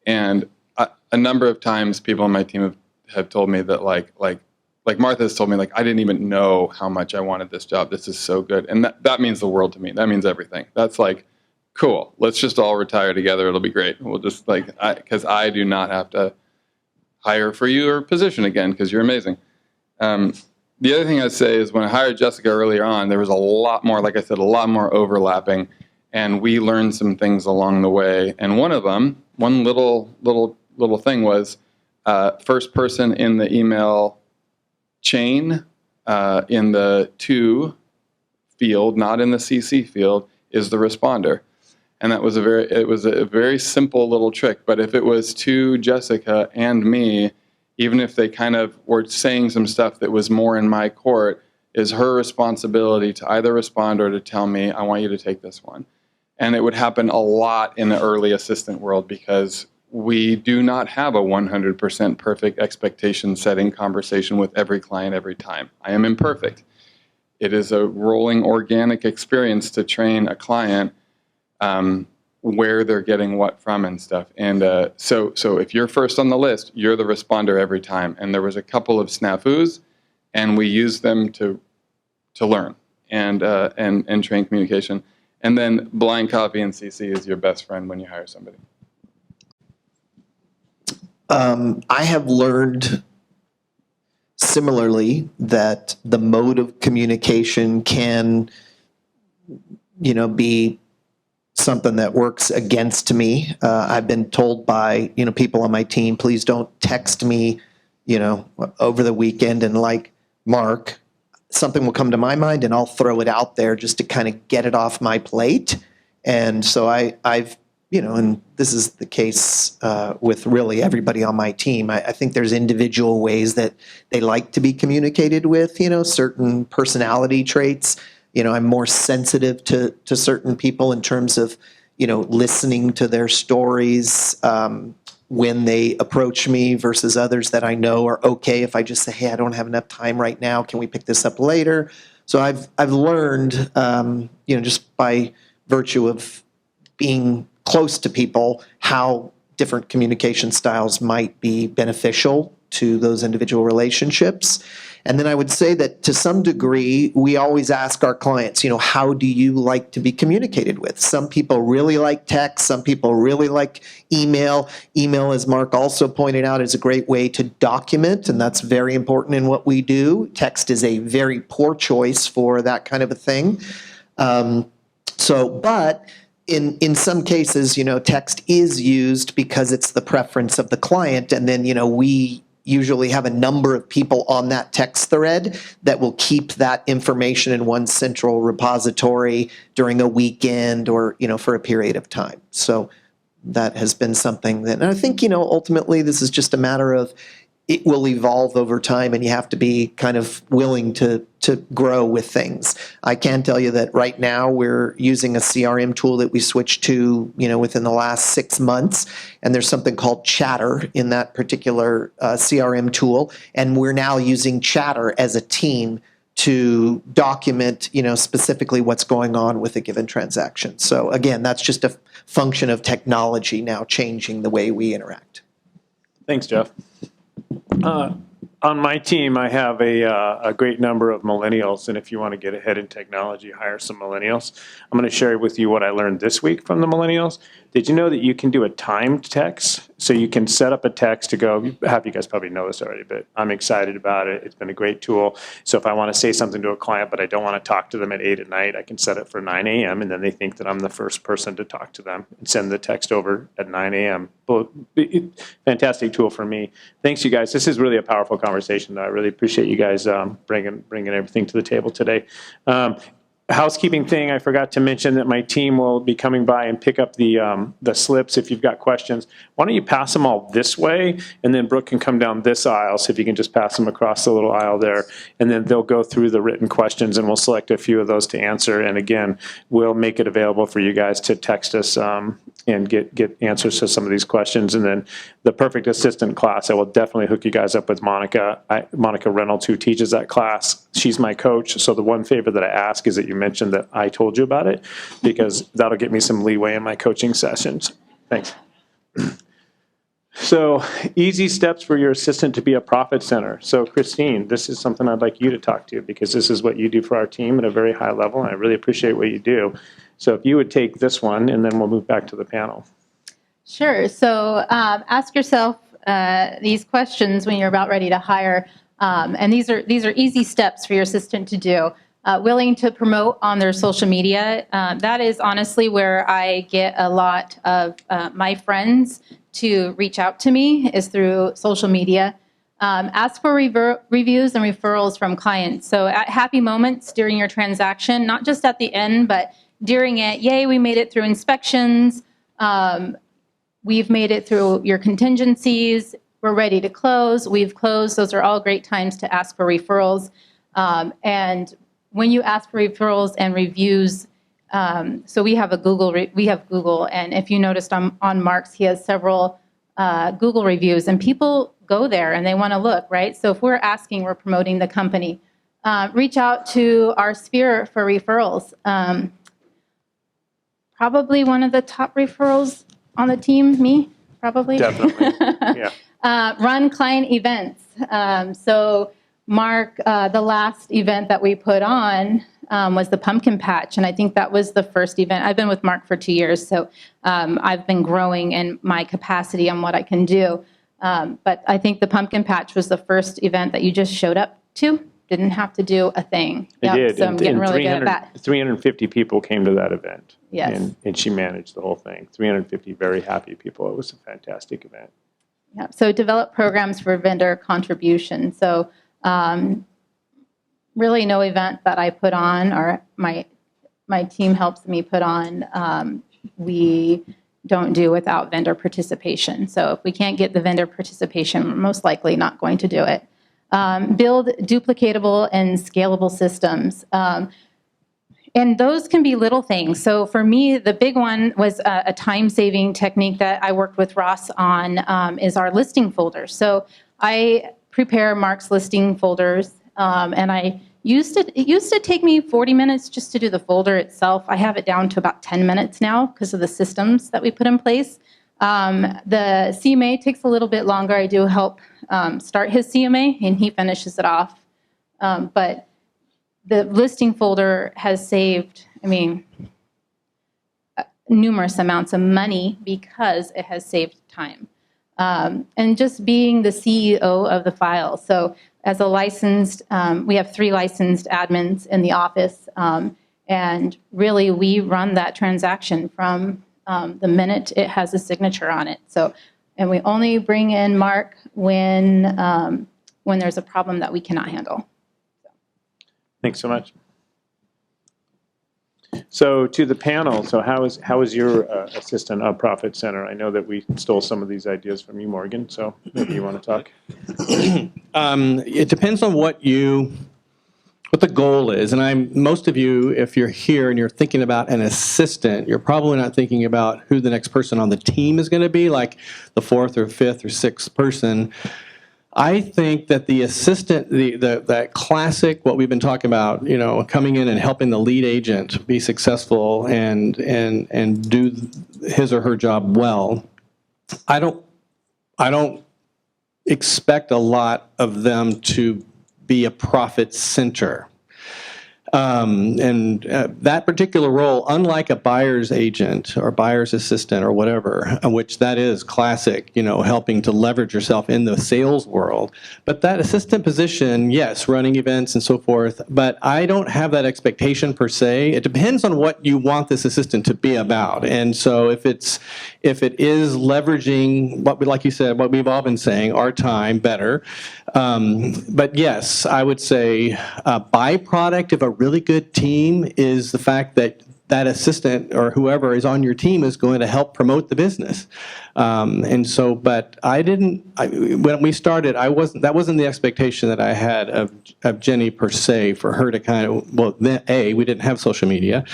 And a number of times people on my team have told me that like Martha has told me, like, I didn't even know how much I wanted this job. This is so good. And that means the world to me. That means everything. That's like, cool. Let's just all retire together. It'll be great. We'll just because I do not have to hire for your position again because you're amazing. The other thing I'd say is when I hired Jessica earlier on, there was a lot more, like I said, a lot more overlapping, and we learned some things along the way. And one of them, one little thing was first person in the email chain in the to field, not in the CC field, is the responder. And that was it was a very simple little trick. But if it was to Jessica and me, even if they kind of were saying some stuff that was more in my court, is her responsibility to either respond or to tell me, I want you to take this one. And it would happen a lot in the early assistant world because we do not have a 100% perfect expectation setting conversation with every client every time. I am imperfect. It is a rolling organic experience to train a client where they're getting what from and stuff. And so if you're first on the list, you're the responder every time. And there was a couple of snafus, and we used them to learn and train communication. And then blind copy and CC is your best friend when you hire somebody. I have learned similarly that the mode of communication can, be something that works against me. I've been told by, people on my team, please don't text me, over the weekend. And like Mark, something will come to my mind and I'll throw it out there just to kind of get it off my plate. And so I've, and this is the case with really everybody on my team. I think there's individual ways that they like to be communicated with, certain personality traits. I'm more sensitive to certain people in terms of, listening to their stories when they approach me versus others that I know are okay if I just say, hey, I don't have enough time right now. Can we pick this up later? So I've learned, just by virtue of being close to people, how different communication styles might be beneficial to those individual relationships. And then I would say that to some degree, we always ask our clients, how do you like to be communicated with? Some people really like text. Some people really like email. Email, as Mark also pointed out, is a great way to document, and that's very important in what we do. Text is a very poor choice for that kind of a thing. But in some cases, text is used because it's the preference of the client, and then, we usually have a number of people on that text thread that will keep that information in one central repository during a weekend or, for a period of time. So that has been something that, and I think, ultimately this is just a matter of it will evolve over time, and you have to be kind of willing to grow with things. I can tell you that right now we're using a CRM tool that we switched to, within the last 6 months, and there's something called Chatter in that particular CRM tool, and we're now using Chatter as a team to document, specifically what's going on with a given transaction. So again, that's just a function of technology now changing the way we interact. Thanks, Jeff. On my team, I have a great number of millennials, and if you want to get ahead in technology, hire some millennials. I'm going to share with you what I learned this week from the millennials. Did you know that you can do a timed text? So you can set up a text to go, half you guys probably know this already, but I'm excited about it. It's been a great tool. So if I want to say something to a client, but I don't want to talk to them at 8 at night, I can set it for 9 a.m. and then they think that I'm the first person to talk to them and send the text over at 9 a.m. Fantastic tool for me. Thanks, you guys. This is really a powerful conversation. I really appreciate you guys bringing everything to the table today. Housekeeping thing, I forgot to mention that my team will be coming by and pick up the slips if you've got questions. Why don't you pass them all this way, and then Brooke can come down this aisle, so if you can just pass them across the little aisle there, and then they'll go through the written questions, and we'll select a few of those to answer. And again, we'll make it available for you guys to text us and get answers to some of these questions. And then the Perfect Assistant class, I will definitely hook you guys up with Monica. Monica Reynolds, who teaches that class. She's my coach, so the one favor that I ask is that you mention that I told you about it, because that'll get me some leeway in my coaching sessions. Thanks. So, easy steps for your assistant to be a profit center. So, Christine, this is something I'd like you to talk to, because this is what you do for our team at a very high level, and I really appreciate what you do. So if you would take this one, and then we'll move back to the panel. Sure. So ask yourself these questions when you're about ready to hire. And these are easy steps for your assistant to do. Willing to promote on their social media. That is honestly where I get a lot of my friends to reach out to me, is through social media. Ask for reviews and referrals from clients. So at happy moments during your transaction, not just at the end, but during it, yay, we made it through inspections. We've made it through your contingencies. We're ready to close. We've closed. Those are all great times to ask for referrals. And when you ask for referrals and reviews, so we have Google, and if you noticed on Mark's, he has several Google reviews, and people go there and they want to look, right? So if we're asking, we're promoting the company. Reach out to our sphere for referrals. Probably one of the top referrals on the team, me, probably. Definitely, yeah. Run client events. So Mark, the last event that we put on was the pumpkin patch, and I think that was the first event. I've been with Mark for 2 years, so I've been growing in my capacity on what I can do. But I think the pumpkin patch was the first event that you just showed up to. didn't have to do a thing. I did. So I'm getting really good at that. 350 people came to that event. Yes. And she managed the whole thing. 350 very happy people. It was a fantastic event. Yeah. So develop programs for vendor contribution. So really no event that I put on or my team helps me put on, we don't do without vendor participation. So if we can't get the vendor participation, we're most likely not going to do it. Build duplicatable and scalable systems. And those can be little things. So for me, the big one was a time-saving technique that I worked with Ross on is our listing folders. So I prepare Mark's listing folders, and it used to take me 40 minutes just to do the folder itself. I have it down to about 10 minutes now because of the systems that we put in place. The CMA takes a little bit longer. I do help start his CMA, and he finishes it off. But the listing folder has saved, numerous amounts of money because it has saved time. And just being the CEO of the file. So as a licensed, we have 3 licensed admins in the office, and really we run that transaction from the minute it has a signature on it. So, and we only bring in Mark when there's a problem that we cannot handle. Thanks so much. So to the panel, so how is your assistant a profit center? I know that we stole some of these ideas from you, Morgan, so maybe you want to talk. It depends on what the goal is. And most of you, if you're here and you're thinking about an assistant, you're probably not thinking about who the next person on the team is going to be, like the 4th or 5th or 6th person. I think that the assistant, that classic, what we've been talking about, coming in and helping the lead agent be successful and do his or her job well, I don't expect a lot of them to be a profit center. That particular role, unlike a buyer's agent or buyer's assistant or whatever, which that is classic, helping to leverage yourself in the sales world. But that assistant position, yes, running events and so forth, but I don't have that expectation per se. It depends on what you want this assistant to be about. And so if it is leveraging like you said, what we've all been saying, our time better. But yes, I would say a byproduct of a really good team is the fact that that assistant or whoever is on your team is going to help promote the business. But when we started, that wasn't the expectation that I had of Jenny per se, for her to kind of, we didn't have social media,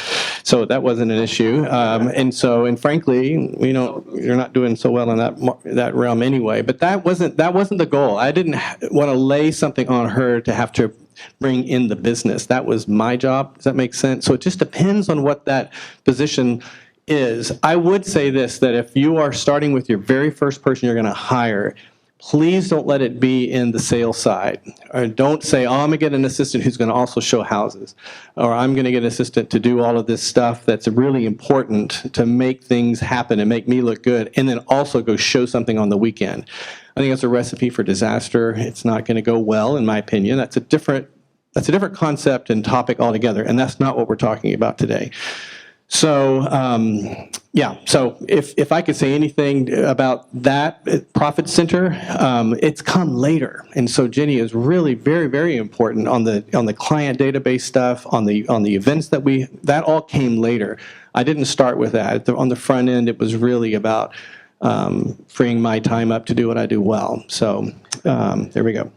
so that wasn't an issue. And frankly, you're not doing so well in that realm anyway, but that wasn't the goal. I didn't want to lay something on her to have to bring in the business. That was my job. Does that make sense? So it just depends on what that position is. I would say this, that if you are starting with your very first person you're going to hire, please don't let it be in the sales side. Or don't say, I'm going to get an assistant who's going to also show houses. Or I'm going to get an assistant to do all of this stuff that's really important to make things happen and make me look good, and then also go show something on the weekend. I think that's a recipe for disaster. It's not going to go well, in my opinion. That's a different concept and topic altogether, and that's not what we're talking about today. So, so if I could say anything about that profit center, it's come later. And so Jenny is really very, very important on the client database stuff, on the events that all came later. I didn't start with that. On the front end, it was really about freeing my time up to do what I do well. So there we go.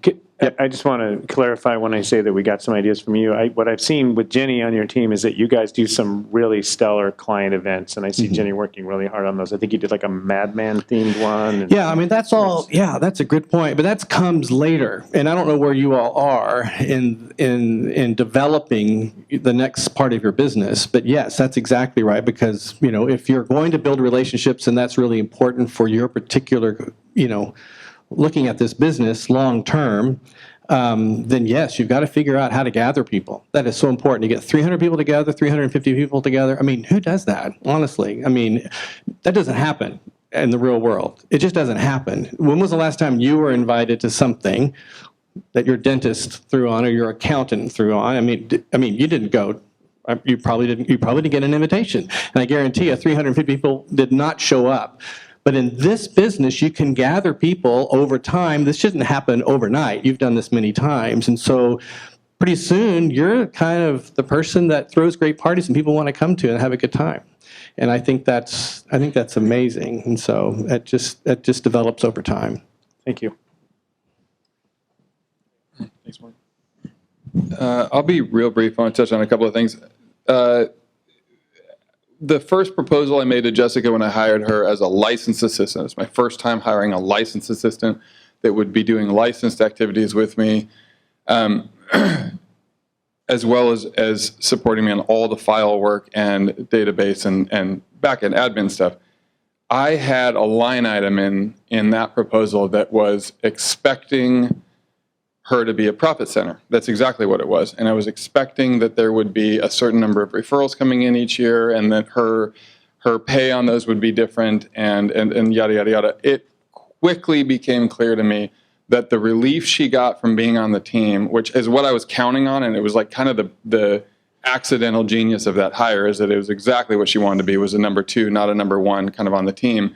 I just want to clarify when I say that we got some ideas from you. What I've seen with Jenny on your team is that you guys do some really stellar client events, and I see Jenny working really hard on those. I think you did like a Madman themed one. That's all. Yeah, that's a good point. But that comes later, and I don't know where you all are in developing the next part of your business. But yes, that's exactly right, because if you're going to build relationships, and that's really important for your particular looking at this business long term, then yes, you've got to figure out how to gather people. That is so important. You get 300 people together, 350 people together. Who does that, honestly? That doesn't happen in the real world. It just doesn't happen. When was the last time you were invited to something that your dentist threw on or your accountant threw on. I mean, you didn't go. You probably didn't get an invitation. And I guarantee you 350 people did not show up. But in this business, you can gather people over time. This shouldn't happen overnight. You've done this many times. And so pretty soon, you're kind of the person that throws great parties and people want to come to and have a good time. And I think that's amazing. And so it just develops over time. Thank you. Thanks, Mark. I'll be real brief. I want to touch on a couple of things. The first proposal I made to Jessica when I hired her as a licensed assistant, it's my first time hiring a licensed assistant that would be doing licensed activities with me, as well as supporting me on all the file work and database and back-end admin stuff. I had a line item in that proposal that was expecting her to be a profit center. That's exactly what it was. And I was expecting that there would be a certain number of referrals coming in each year and that her pay on those would be different and yada, yada, yada. It quickly became clear to me that the relief she got from being on the team, which is what I was counting on, and it was like kind of the accidental genius of that hire, is that it was exactly what she wanted to be, was a number 2, not a number 1 kind of on the team.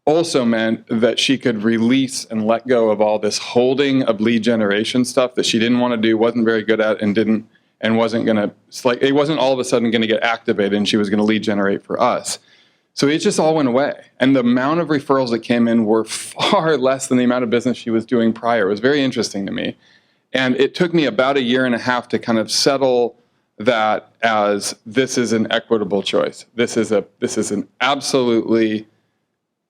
Also meant that she could release and let go of all this holding of lead generation stuff that she didn't want to do, wasn't very good at, and wasn't going to, like, it wasn't all of a sudden going to get activated and she was going to lead generate for us. So it just all went away. And the amount of referrals that came in were far less than the amount of business she was doing prior. It was very interesting to me. And it took me about 1.5 years to kind of settle that as this is an equitable choice. This is an absolutely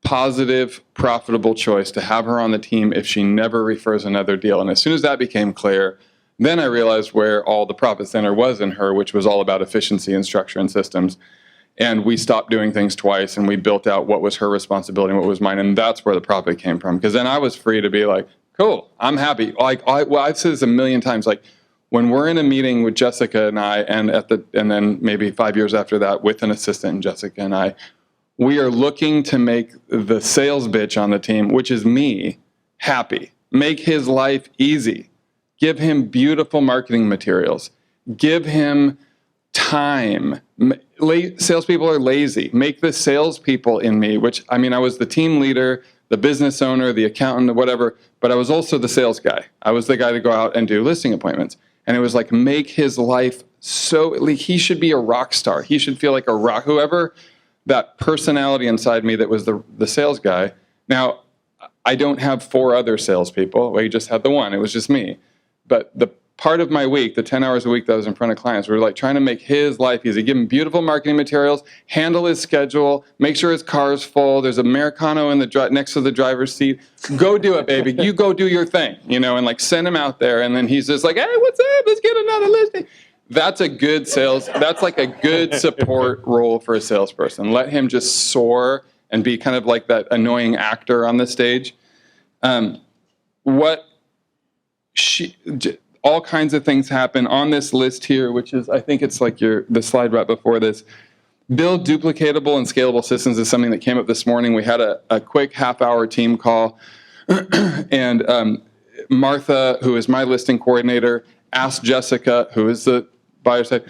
positive, profitable choice to have her on the team if she never refers another deal. And as soon as that became clear, then I realized where all the profit center was in her, which was all about efficiency and structure and systems. And we stopped doing things twice and we built out what was her responsibility and what was mine. And that's where the profit came from. Because then I was free to be like, cool, I'm happy. Like I've said this a million times, like when we're in a meeting with Jessica and I, and then maybe 5 years after that with an assistant and Jessica and I, we are looking to make the sales bitch on the team, which is me, happy. Make his life easy. Give him beautiful marketing materials. Give him time. Salespeople are lazy. Make the salespeople in me, which, I mean, I was the team leader, the business owner, the accountant, whatever, but I was also the sales guy. I was the guy to go out and do listing appointments. And it was like, make his life so, like, he should be a rock star. He should feel like a rock, whoever that personality inside me that was the sales guy. Now, I don't have 4 other salespeople. Well, you just had the one. It was just me. But the part of my week, the 10 hours a week that I was in front of clients, we were like trying to make his life easy, give him beautiful marketing materials, handle his schedule, make sure his car's full. There's Americano in the next to the driver's seat. Go do it, baby. You go do your thing, and like send him out there. And then he's just like, hey, what's up? Let's get another listing. That's a good sales. That's like a good support role for a salesperson. Let him just soar and be kind of like that annoying actor on the stage. All kinds of things happen on this list here, which is, I think it's like the slide right before this. Build duplicatable and scalable systems is something that came up this morning. We had a quick half-hour team call, and Martha, who is my listing coordinator, asked Jessica, who is the buyer side,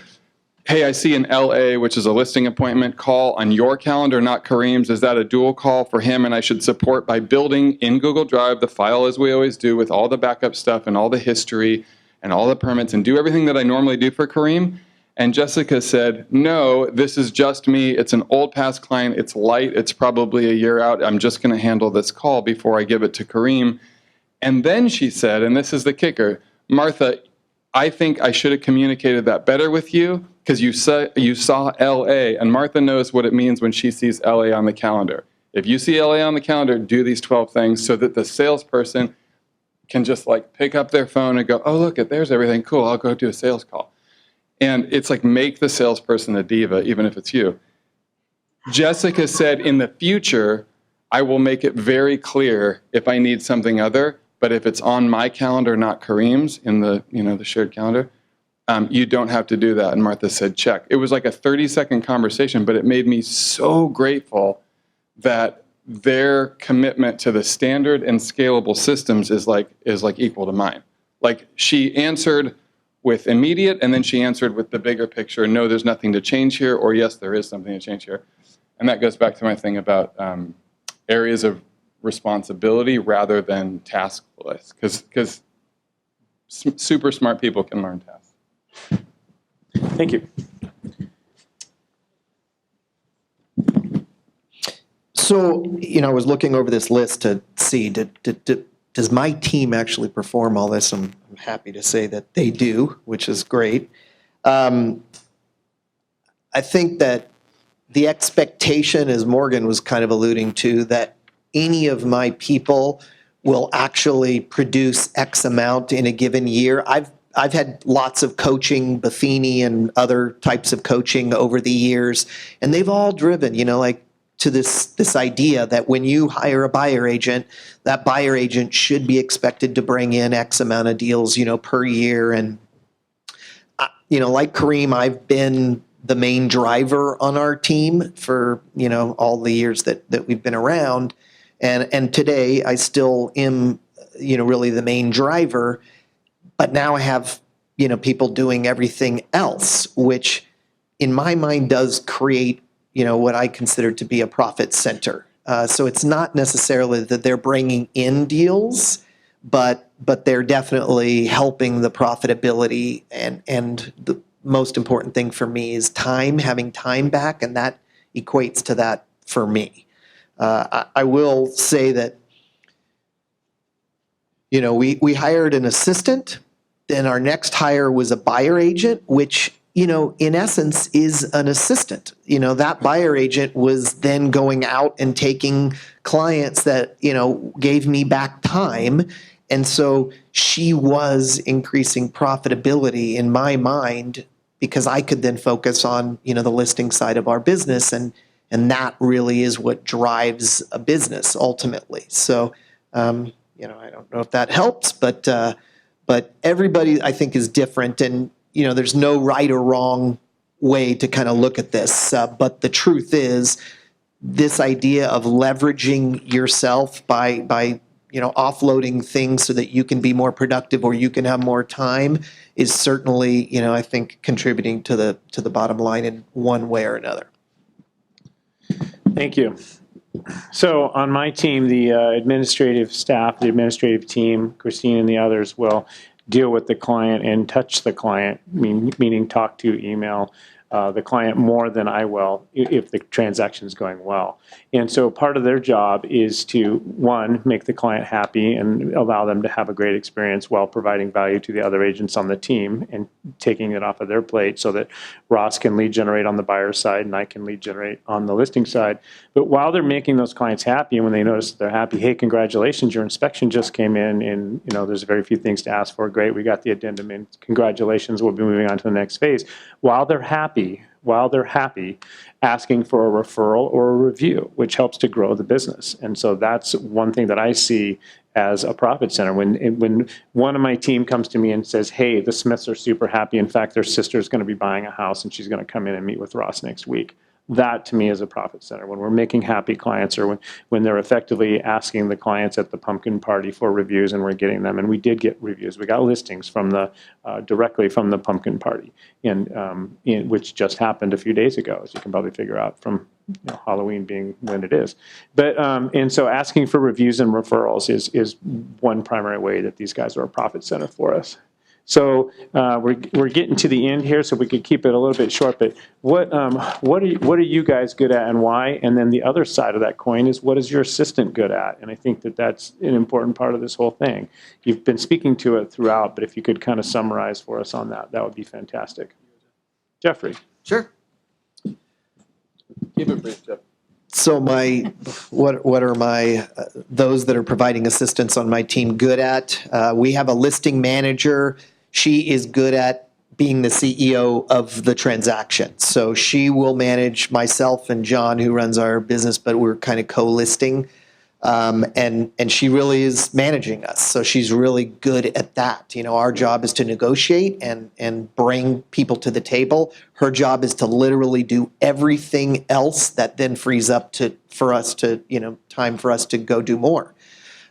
hey, I see an LA, which is a listing appointment call on your calendar, not Karim's. Is that a dual call for him? And I should support by building in Google Drive the file as we always do with all the backup stuff and all the history and all the permits and do everything that I normally do for Karim. And Jessica said, no, this is just me. It's an old past client. It's light. It's probably 1 year out. I'm just going to handle this call before I give it to Karim. And then she said, and this is the kicker, Martha, I think I should have communicated that better with you because you saw LA, and Martha knows what it means when she sees LA on the calendar. If you see LA on the calendar, do these 12 things so that the salesperson can just like pick up their phone and go, oh, look, there's everything. Cool, I'll go do a sales call. And it's like make the salesperson a diva, even if it's you. Jessica said, in the future, I will make it very clear if I need something other. But if it's on my calendar, not Karim's, in the the shared calendar, you don't have to do that. And Martha said, check. It was like a 30-second conversation, but it made me so grateful that their commitment to the standard and scalable systems is like equal to mine. Like, she answered with immediate, and then she answered with the bigger picture. No, there's nothing to change here, or yes, there is something to change here. And that goes back to my thing about areas of responsibility rather than task lists, because super smart people can learn tasks. Thank you. So, I was looking over this list to see, does my team actually perform all this? I'm happy to say that they do, which is great. I think that the expectation, as Morgan was kind of alluding to, that any of my people will actually produce X amount in a given year. I've had lots of coaching, Buffini and other types of coaching over the years, and they've all driven, to this idea that when you hire a buyer agent, that buyer agent should be expected to bring in X amount of deals, per year. And, like Karim, I've been the main driver on our team for, all the years that we've been around. And today I still am, really the main driver. But now I have, people doing everything else, which in my mind does create, what I consider to be a profit center. So it's not necessarily that they're bringing in deals, but they're definitely helping the profitability. And the most important thing for me is time, having time back, and that equates to that for me. I will say that, we hired an assistant. Then our next hire was a buyer agent, which, in essence is an assistant. That buyer agent was then going out and taking clients that, gave me back time. And so she was increasing profitability in my mind because I could then focus on, the listing side of our business. And that really is what drives a business ultimately. So, I don't know if that helps, but everybody, I think, is different, and there's no right or wrong way to kind of look at this. But the truth is, this idea of leveraging yourself by offloading things so that you can be more productive or you can have more time is certainly, I think, contributing to the bottom line in one way or another. Thank you. So on my team, the administrative staff, the administrative team, Christine and the others will deal with the client and touch the client, meaning talk to, email the client more than I will if the transaction is going well. And so part of their job is to, one, make the client happy and allow them to have a great experience while providing value to the other agents on the team and taking it off of their plate so that Ross can lead generate on the buyer side and I can lead generate on the listing side. But while they're making those clients happy, and when they notice that they're happy, hey, congratulations, your inspection just came in and there's very few things to ask for. Great, we got the addendum in. Congratulations, we'll be moving on to the next phase. While they're happy, asking for a referral or a review, which helps to grow the business. And so that's one thing that I see as a profit center. When one of my team comes to me and says, hey, the Smiths are super happy. In fact, their sister's going to be buying a house and she's going to come in and meet with Ross next week. That to me is a profit center. When we're making happy clients or when they're effectively asking the clients at the pumpkin party for reviews and we're getting them. And we did get reviews. We got listings from directly from the pumpkin party, which just happened a few days ago, as you can probably figure out from Halloween being when it is. But and so asking for reviews and referrals is one primary way that these guys are a profit center for us. So we're getting to the end here, so we could keep it a little bit short. But what are you guys good at and why? And then the other side of that coin is, what is your assistant good at? And I think that that's an important part of this whole thing. You've been speaking to it throughout, but if you could kind of summarize for us on that, that would be fantastic. Jeffrey. Sure. Keep it brief, Jeff. So what are my those that are providing assistance on my team good at? We have a listing manager. She is good at being the CEO of the transaction. So she will manage myself and John, who runs our business, but we're kind of co-listing. And she really is managing us. So she's really good at that. You know, our job is to negotiate and bring people to the table. Her job is to literally do everything else that then frees up for us to, time for us to go do more.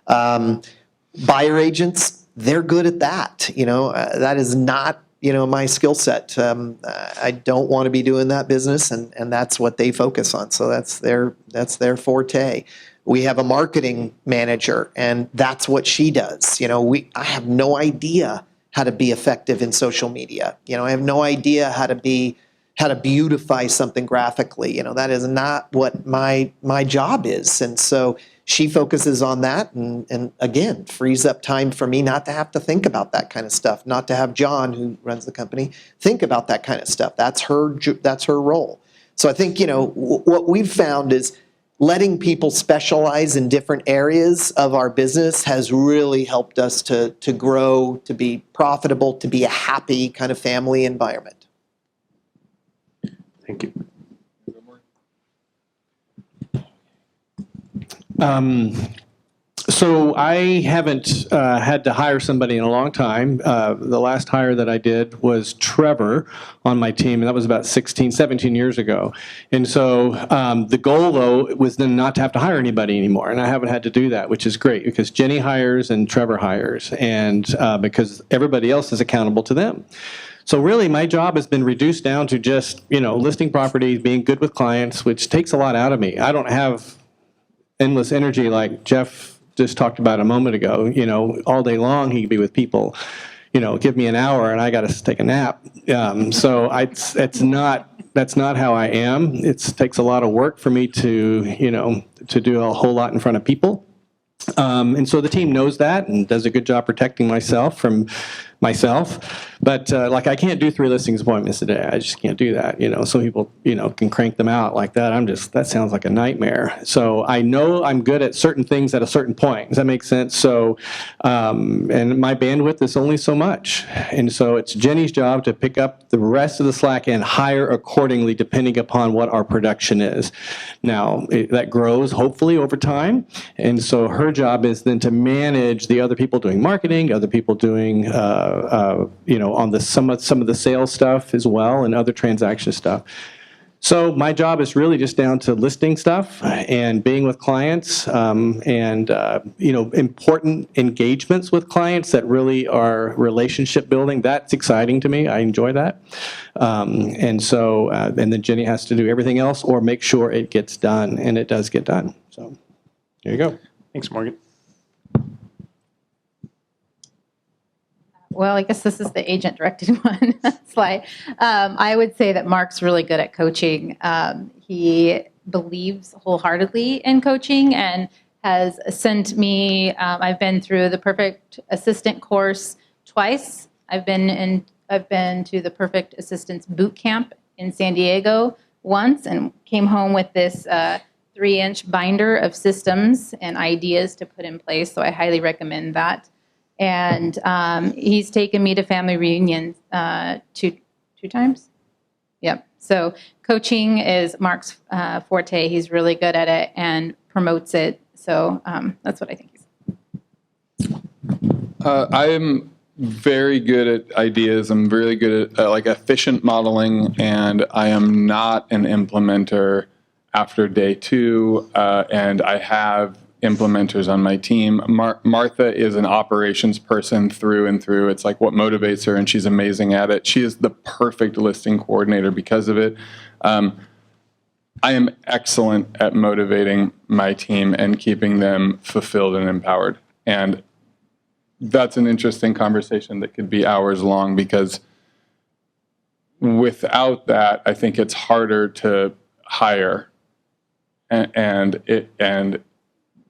Buyer agents, they're good at that. That is not, my skill set. I don't want to be doing that business, and that's what they focus on. So that's their forte. We have a marketing manager, and that's what she does. I have no idea how to be effective in social media. I have no idea how to beautify something graphically. That is not what my job is. And so she focuses on that, and again, frees up time for me not to have to think about that kind of stuff, not to have John, who runs the company, think about that kind of stuff. That's her role. So I think, what we've found is letting people specialize in different areas of our business has really helped us to grow, to be profitable, to be a happy kind of family environment. Thank you. So I haven't had to hire somebody in a long time. The last hire that I did was Trevor on my team, and that was about 16, 17 years ago. And so the goal, though, was then not to have to hire anybody anymore, and I haven't had to do that, which is great, because Jenny hires and Trevor hires, and because everybody else is accountable to them. So really, my job has been reduced down to just, listing properties, being good with clients, which takes a lot out of me. I don't have endless energy like Jeff just talked about a moment ago. All day long he could be with people. Give me an hour and I got to take a nap. So that's not how I am. It takes a lot of work for me to do a whole lot in front of people. And so the team knows that and does a good job protecting myself from myself. But I can't do 3 listings appointments a day. I just can't do that. Some people, can crank them out like that. That sounds like a nightmare. So I know I'm good at certain things at a certain point. Does that make sense? So, and my bandwidth is only so much. And so it's Jenny's job to pick up the rest of the slack and hire accordingly, depending upon what our production is. Now, that grows hopefully over time. And so her job is then to manage the other people doing marketing, other people doing, on some of the sales stuff as well, and other transaction stuff. So my job is really just down to listing stuff and being with clients, and important engagements with clients that really are relationship building. That's exciting to me. I enjoy that. And then Jenny has to do everything else or make sure it gets done, and it does get done. So there you go. Thanks, Morgan. Well, I guess this is the agent-directed one slide. I would say that Mark's really good at coaching. He believes wholeheartely in coaching and has sent me. I've been through the Perfect Assistant course twice. I've been to the Perfect Assistants boot camp in San Diego once, and came home with this 3-inch binder of systems and ideas to put in place. So I highly recommend that. And he's taken me to family reunions two times. Yep. So coaching is Mark's forte. He's really good at it and promotes it. So that's what I think he's. I am very good at ideas. I'm really good at efficient modeling, and I am not an implementer after day 2. And I have implementers on my team. Martha is an operations person through and through. It's like what motivates her, and she's amazing at it. She is the perfect listing coordinator because of it. I am excellent at motivating my team and keeping them fulfilled and empowered. And that's an interesting conversation that could be hours long, because without that, I think it's harder to hire. And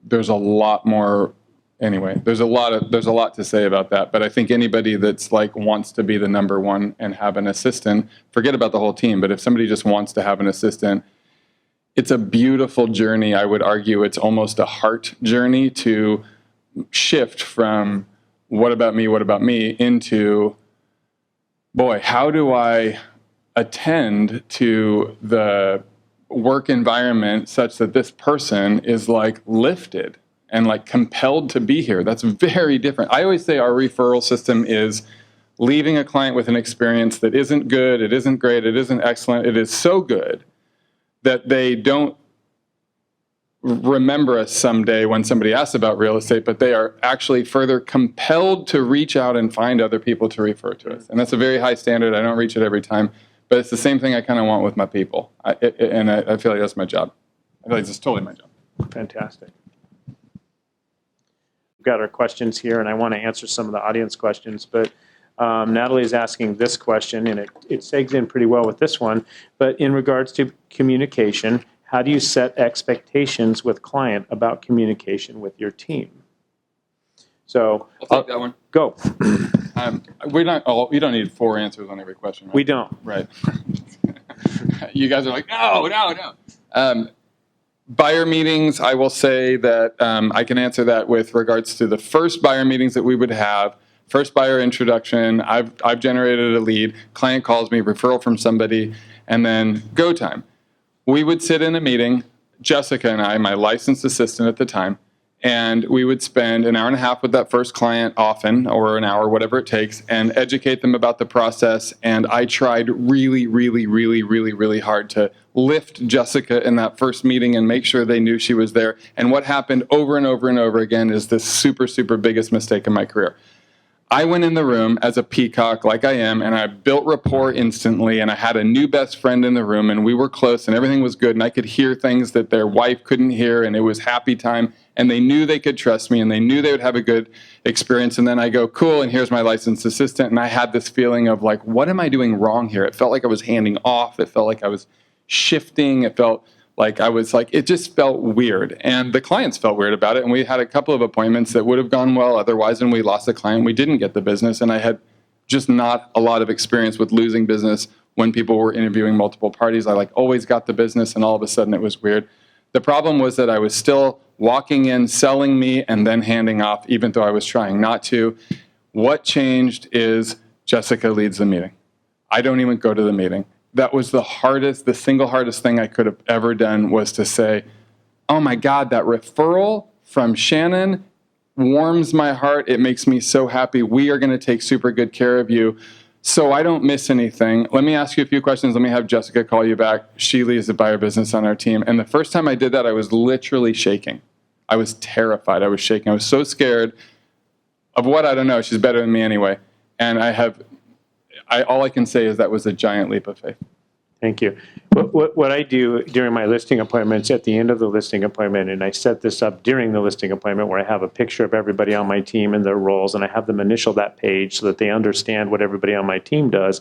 there's a lot more. Anyway, there's a lot to say about that. But I think anybody that's wants to be the number one and have an assistant, forget about the whole team. But if somebody just wants to have an assistant, it's a beautiful journey. I would argue it's almost a heart journey to shift from what about me into, boy, how do I attend to the work environment such that this person is lifted and like compelled to be here. That's very different. I always say our referral system is leaving a client with an experience that isn't good, it isn't great, it isn't excellent, it is so good that they don't remember us someday when somebody asks about real estate, but they are actually further compelled to reach out and find other people to refer to us. And that's a very high standard. I don't reach it every time, but it's the same thing I kind of want with my people. I feel like that's my job. I feel like it's totally my job. Fantastic. We've got our questions here, and I want to answer some of the audience questions, but Natalie is asking this question, and it segs in pretty well with this one, but in regards to communication, how do you set expectations with client about communication with your team? So I'll take that one. Go. We don't need 4 answers on every question, right? We don't. Right. You guys are like, no. Buyer meetings, I will say that I can answer that with regards to the first buyer meetings that we would have. First buyer introduction, I've generated a lead, client calls me, referral from somebody, and then go time. We would sit in a meeting, Jessica and I, my licensed assistant at the time, and we would spend an hour and a half with that first client often, or an hour, whatever it takes, and educate them about the process. And I tried really, really, really, really, really hard to lift Jessica in that first meeting and make sure they knew she was there. And what happened over and over and over again is the super, super biggest mistake in my career. I went in the room as a peacock like I am, and I built rapport instantly, and I had a new best friend in the room, and we were close, and everything was good, and I could hear things that their wife couldn't hear, and it was happy time, and they knew they could trust me, and they knew they would have a good experience. And then I go, cool, and here's my licensed assistant, and I had this feeling of like, what am I doing wrong here? It felt like I was handing off. It felt like I was shifting. It felt like I was like, it just felt weird. And the clients felt weird about it. And we had a couple of appointments that would have gone well otherwise, and we lost the client. We didn't get the business. And I had just not a lot of experience with losing business when people were interviewing multiple parties. I like always got the business, and all of a sudden it was weird. The problem was that I was still walking in, selling me, and then handing off, even though I was trying not to. What changed is Jessica leads the meeting. I don't even go to the meeting. That was the single hardest thing I could have ever done, was to say, oh my God, that referral from Shannon warms my heart. It makes me so happy. We are going to take super good care of you so I don't miss anything. Let me ask you a few questions. Let me have Jessica call you back. She leads the buyer business on our team. And the first time I did that, I was literally shaking. I was terrified. I was shaking. I was so scared of what, I don't know. She's better than me anyway. And all I can say is that was a giant leap of faith. Thank you. What I do during my listing appointments, at the end of the listing appointment, and I set this up during the listing appointment where I have a picture of everybody on my team and their roles, and I have them initial that page so that they understand what everybody on my team does.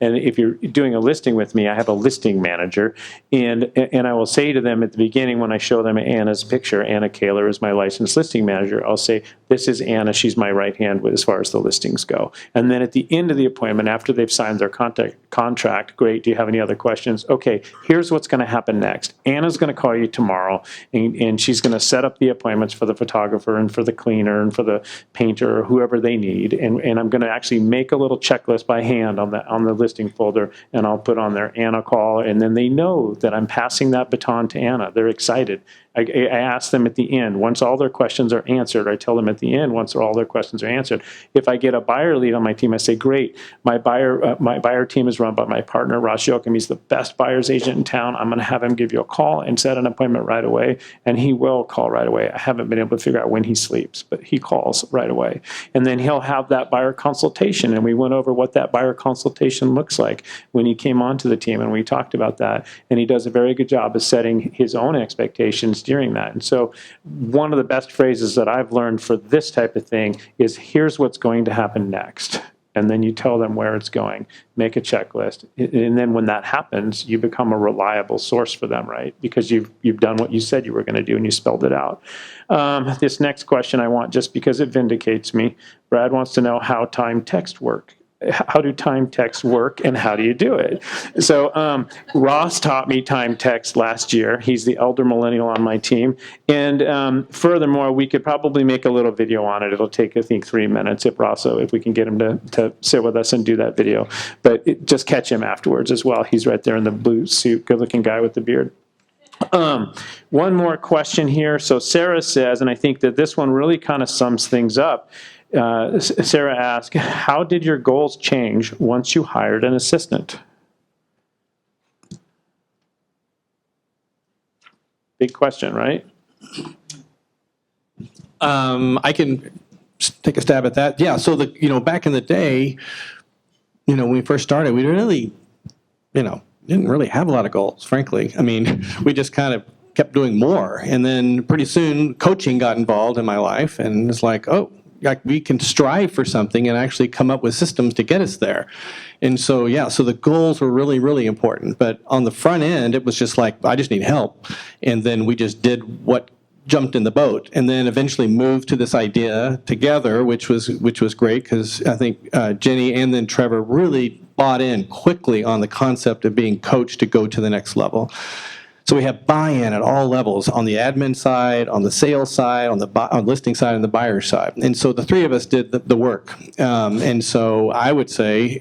And if you're doing a listing with me, I have a listing manager, and I will say to them at the beginning when I show them Anna's picture, Anna Kaler is my licensed listing manager, I'll say, this is Anna, she's my right hand as far as the listings go. And then at the end of the appointment, after they've signed their contract, great, do you have any other questions? Okay, here's what's going to happen next. Anna's going to call you tomorrow, and she's going to set up the appointments for the photographer and for the cleaner and for the painter or whoever they need. And I'm going to actually make a little checklist by hand on the listing folder, and I'll put on their Anna call, and then they know that I'm passing that baton to Anna. They're excited. I ask them at the end, once all their questions are answered, I tell them at the end, once all their questions are answered, if I get a buyer lead on my team, I say, great, my buyer team is run by my partner, Ross Yoakum. He's the best buyer's agent in town. I'm going to have him give you a call and set an appointment right away, and he will call right away. I haven't been able to figure out when he sleeps, but he calls right away. And then he'll have that buyer consultation, and we went over what that buyer consultation looks like when he came onto the team, and we talked about that, and he does a very good job of setting his own expectations during that. And so one of the best phrases that I've learned for this type of thing is, here's what's going to happen next. And then you tell them where it's going, make a checklist. And then when that happens, you become a reliable source for them, right? Because you've done what you said you were going to do and you spelled it out. This next question I want, just because it vindicates me. Brad wants to know how time text work. How do time texts work, and how do you do it? So Ross taught me time text last year. He's the elder millennial on my team. And furthermore, we could probably make a little video on it. It'll take, I think, 3 minutes if we can get him to sit with us and do that video. But just catch him afterwards as well. He's right there in the blue suit, good-looking guy with the beard. One more question here. So Sarah says, and I think that this one really kind of sums things up. Sarah asked, how did your goals change once you hired an assistant? Big question, right? I can take a stab at that. Yeah. So back in the day, when we first started, we really, didn't really have a lot of goals, frankly. I mean, we just kind of kept doing more. And then pretty soon coaching got involved in my life, and it's like, oh, we can strive for something and actually come up with systems to get us there. And so, so the goals were really, really important. But on the front end, it was just like, I just need help. And then we just did what jumped in the boat, and then eventually moved to this idea together, which was great, because I think Jenny and then Trevor really bought in quickly on the concept of being coached to go to the next level. So we have buy-in at all levels, on the admin side, on the sales side, on the listing side, and the buyer side. And so the three of us did the work. And so I would say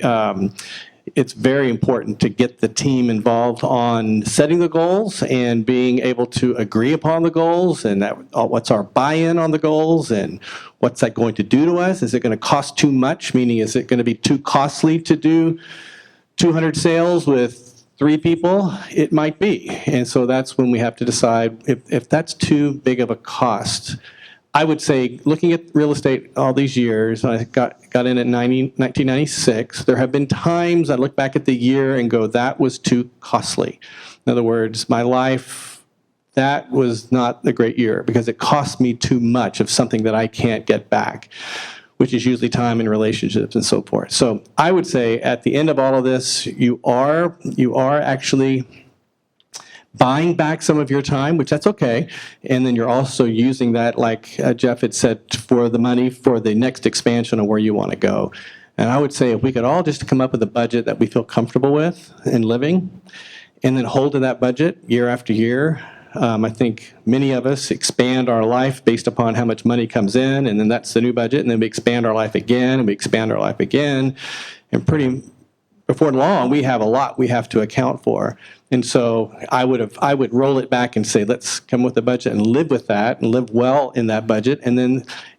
it's very important to get the team involved on setting the goals and being able to agree upon the goals, and what's our buy-in on the goals, and what's that going to do to us? Is it going to cost too much? Meaning, is it going to be too costly to do 200 sales with 3 people? It might be. And so that's when we have to decide if that's too big of a cost. I would say, looking at real estate all these years, I got in at 1996, there have been times I look back at the year and go, that was too costly. In other words, my life, that was not a great year because it cost me too much of something that I can't get back, which is usually time and relationships and so forth. So I would say at the end of all of this, you are actually buying back some of your time, which that's okay, and then you're also using that, like Jeff had said, for the money for the next expansion of where you want to go. And I would say if we could all just come up with a budget that we feel comfortable with in living, and then hold to that budget year after year, I think many of us expand our life based upon how much money comes in, and then that's the new budget, and then we expand our life again, and we expand our life again, and before long, we have a lot we have to account for. And so I would roll it back and say, let's come with a budget and live with that and live well in that budget, and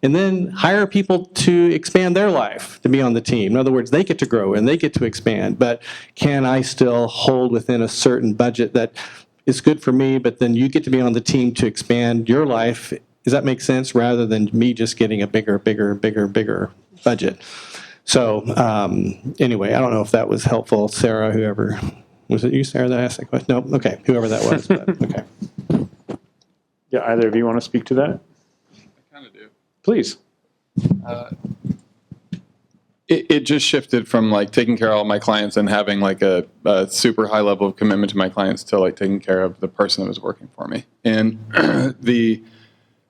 then hire people to expand their life to be on the team. In other words, they get to grow and they get to expand, but can I still hold within a certain budget that is good for me, but then you get to be on the team to expand your life? Does that make sense? Rather than me just getting a bigger budget. So anyway, I don't know if that was helpful, Sarah, whoever. Was it you, Sarah, that asked that question? No? Okay, whoever that was. But, okay. Yeah, either of you want to speak to that? I kind of do. Please. It just shifted from like taking care of all my clients and having like a super high level of commitment to my clients to like taking care of the person that was working for me. And the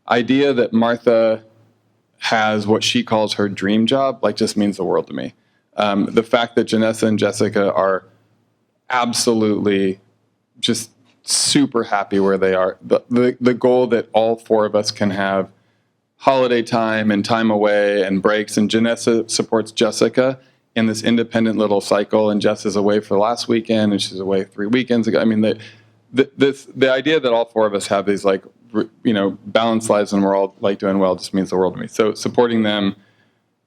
idea that Martha has what she calls her dream job like just means the world to me. The fact that Janessa and Jessica are absolutely just super happy where they are. The goal that all 4 of us can have holiday time and time away and breaks, and Janessa supports Jessica in this independent little cycle, and Jess is away for the last weekend and she's away 3 weekends ago. I mean, the idea that all 4 of us have these like, balanced lives and we're all like doing well just means the world to me. So supporting them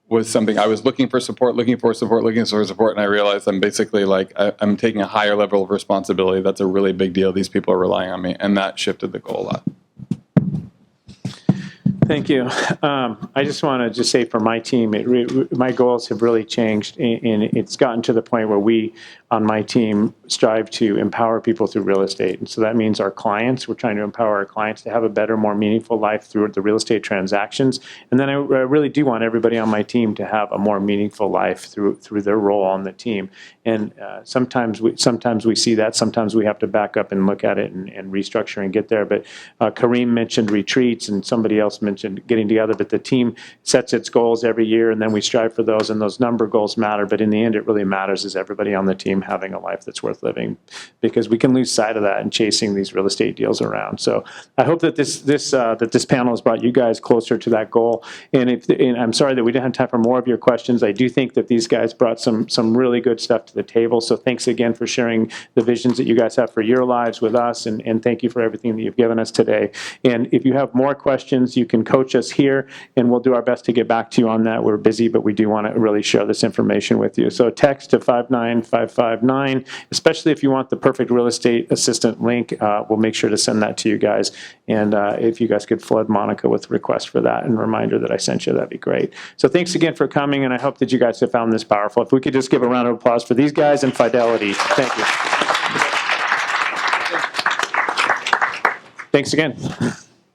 was something I was looking for support, and I realized I'm basically like, I'm taking a higher level of responsibility. That's a really big deal. These people are relying on me, and that shifted the goal a lot. Thank you. I just want to say for my team, my goals have really changed, and it's gotten to the point where we, on my team, strive to empower people through real estate. And so that means our clients, we're trying to empower our clients to have a better, more meaningful life through the real estate transactions. And then I really do want everybody on my team to have a more meaningful life through their role on the team. And sometimes we see that. Sometimes we have to back up and look at it and restructure and get there. But Karim mentioned retreats, and somebody else mentioned getting together. But the team sets its goals every year, and then we strive for those. And those number goals matter. But in the end, it really matters is everybody on the team dream having a life that's worth living, because we can lose sight of that in chasing these real estate deals around. So I hope that this panel has brought you guys closer to that goal. And I'm sorry that we didn't have time for more of your questions. I do think that these guys brought some really good stuff to the table. So thanks again for sharing the visions that you guys have for your lives with us, and thank you for everything that you've given us today. And if you have more questions, you can coach us here, and we'll do our best to get back to you on that. We're busy, but we do want to really share this information with you. So text to 59559, especially if you want the perfect real estate assistant link. We'll make sure to send that to you guys. And if you guys could flood Monica with a request for that and a reminder that I sent you, that'd be great. So thanks again for coming, and I hope that you guys have found this powerful. If we could just give a round of applause for these guys and Fidelity. Thank you. Thanks again.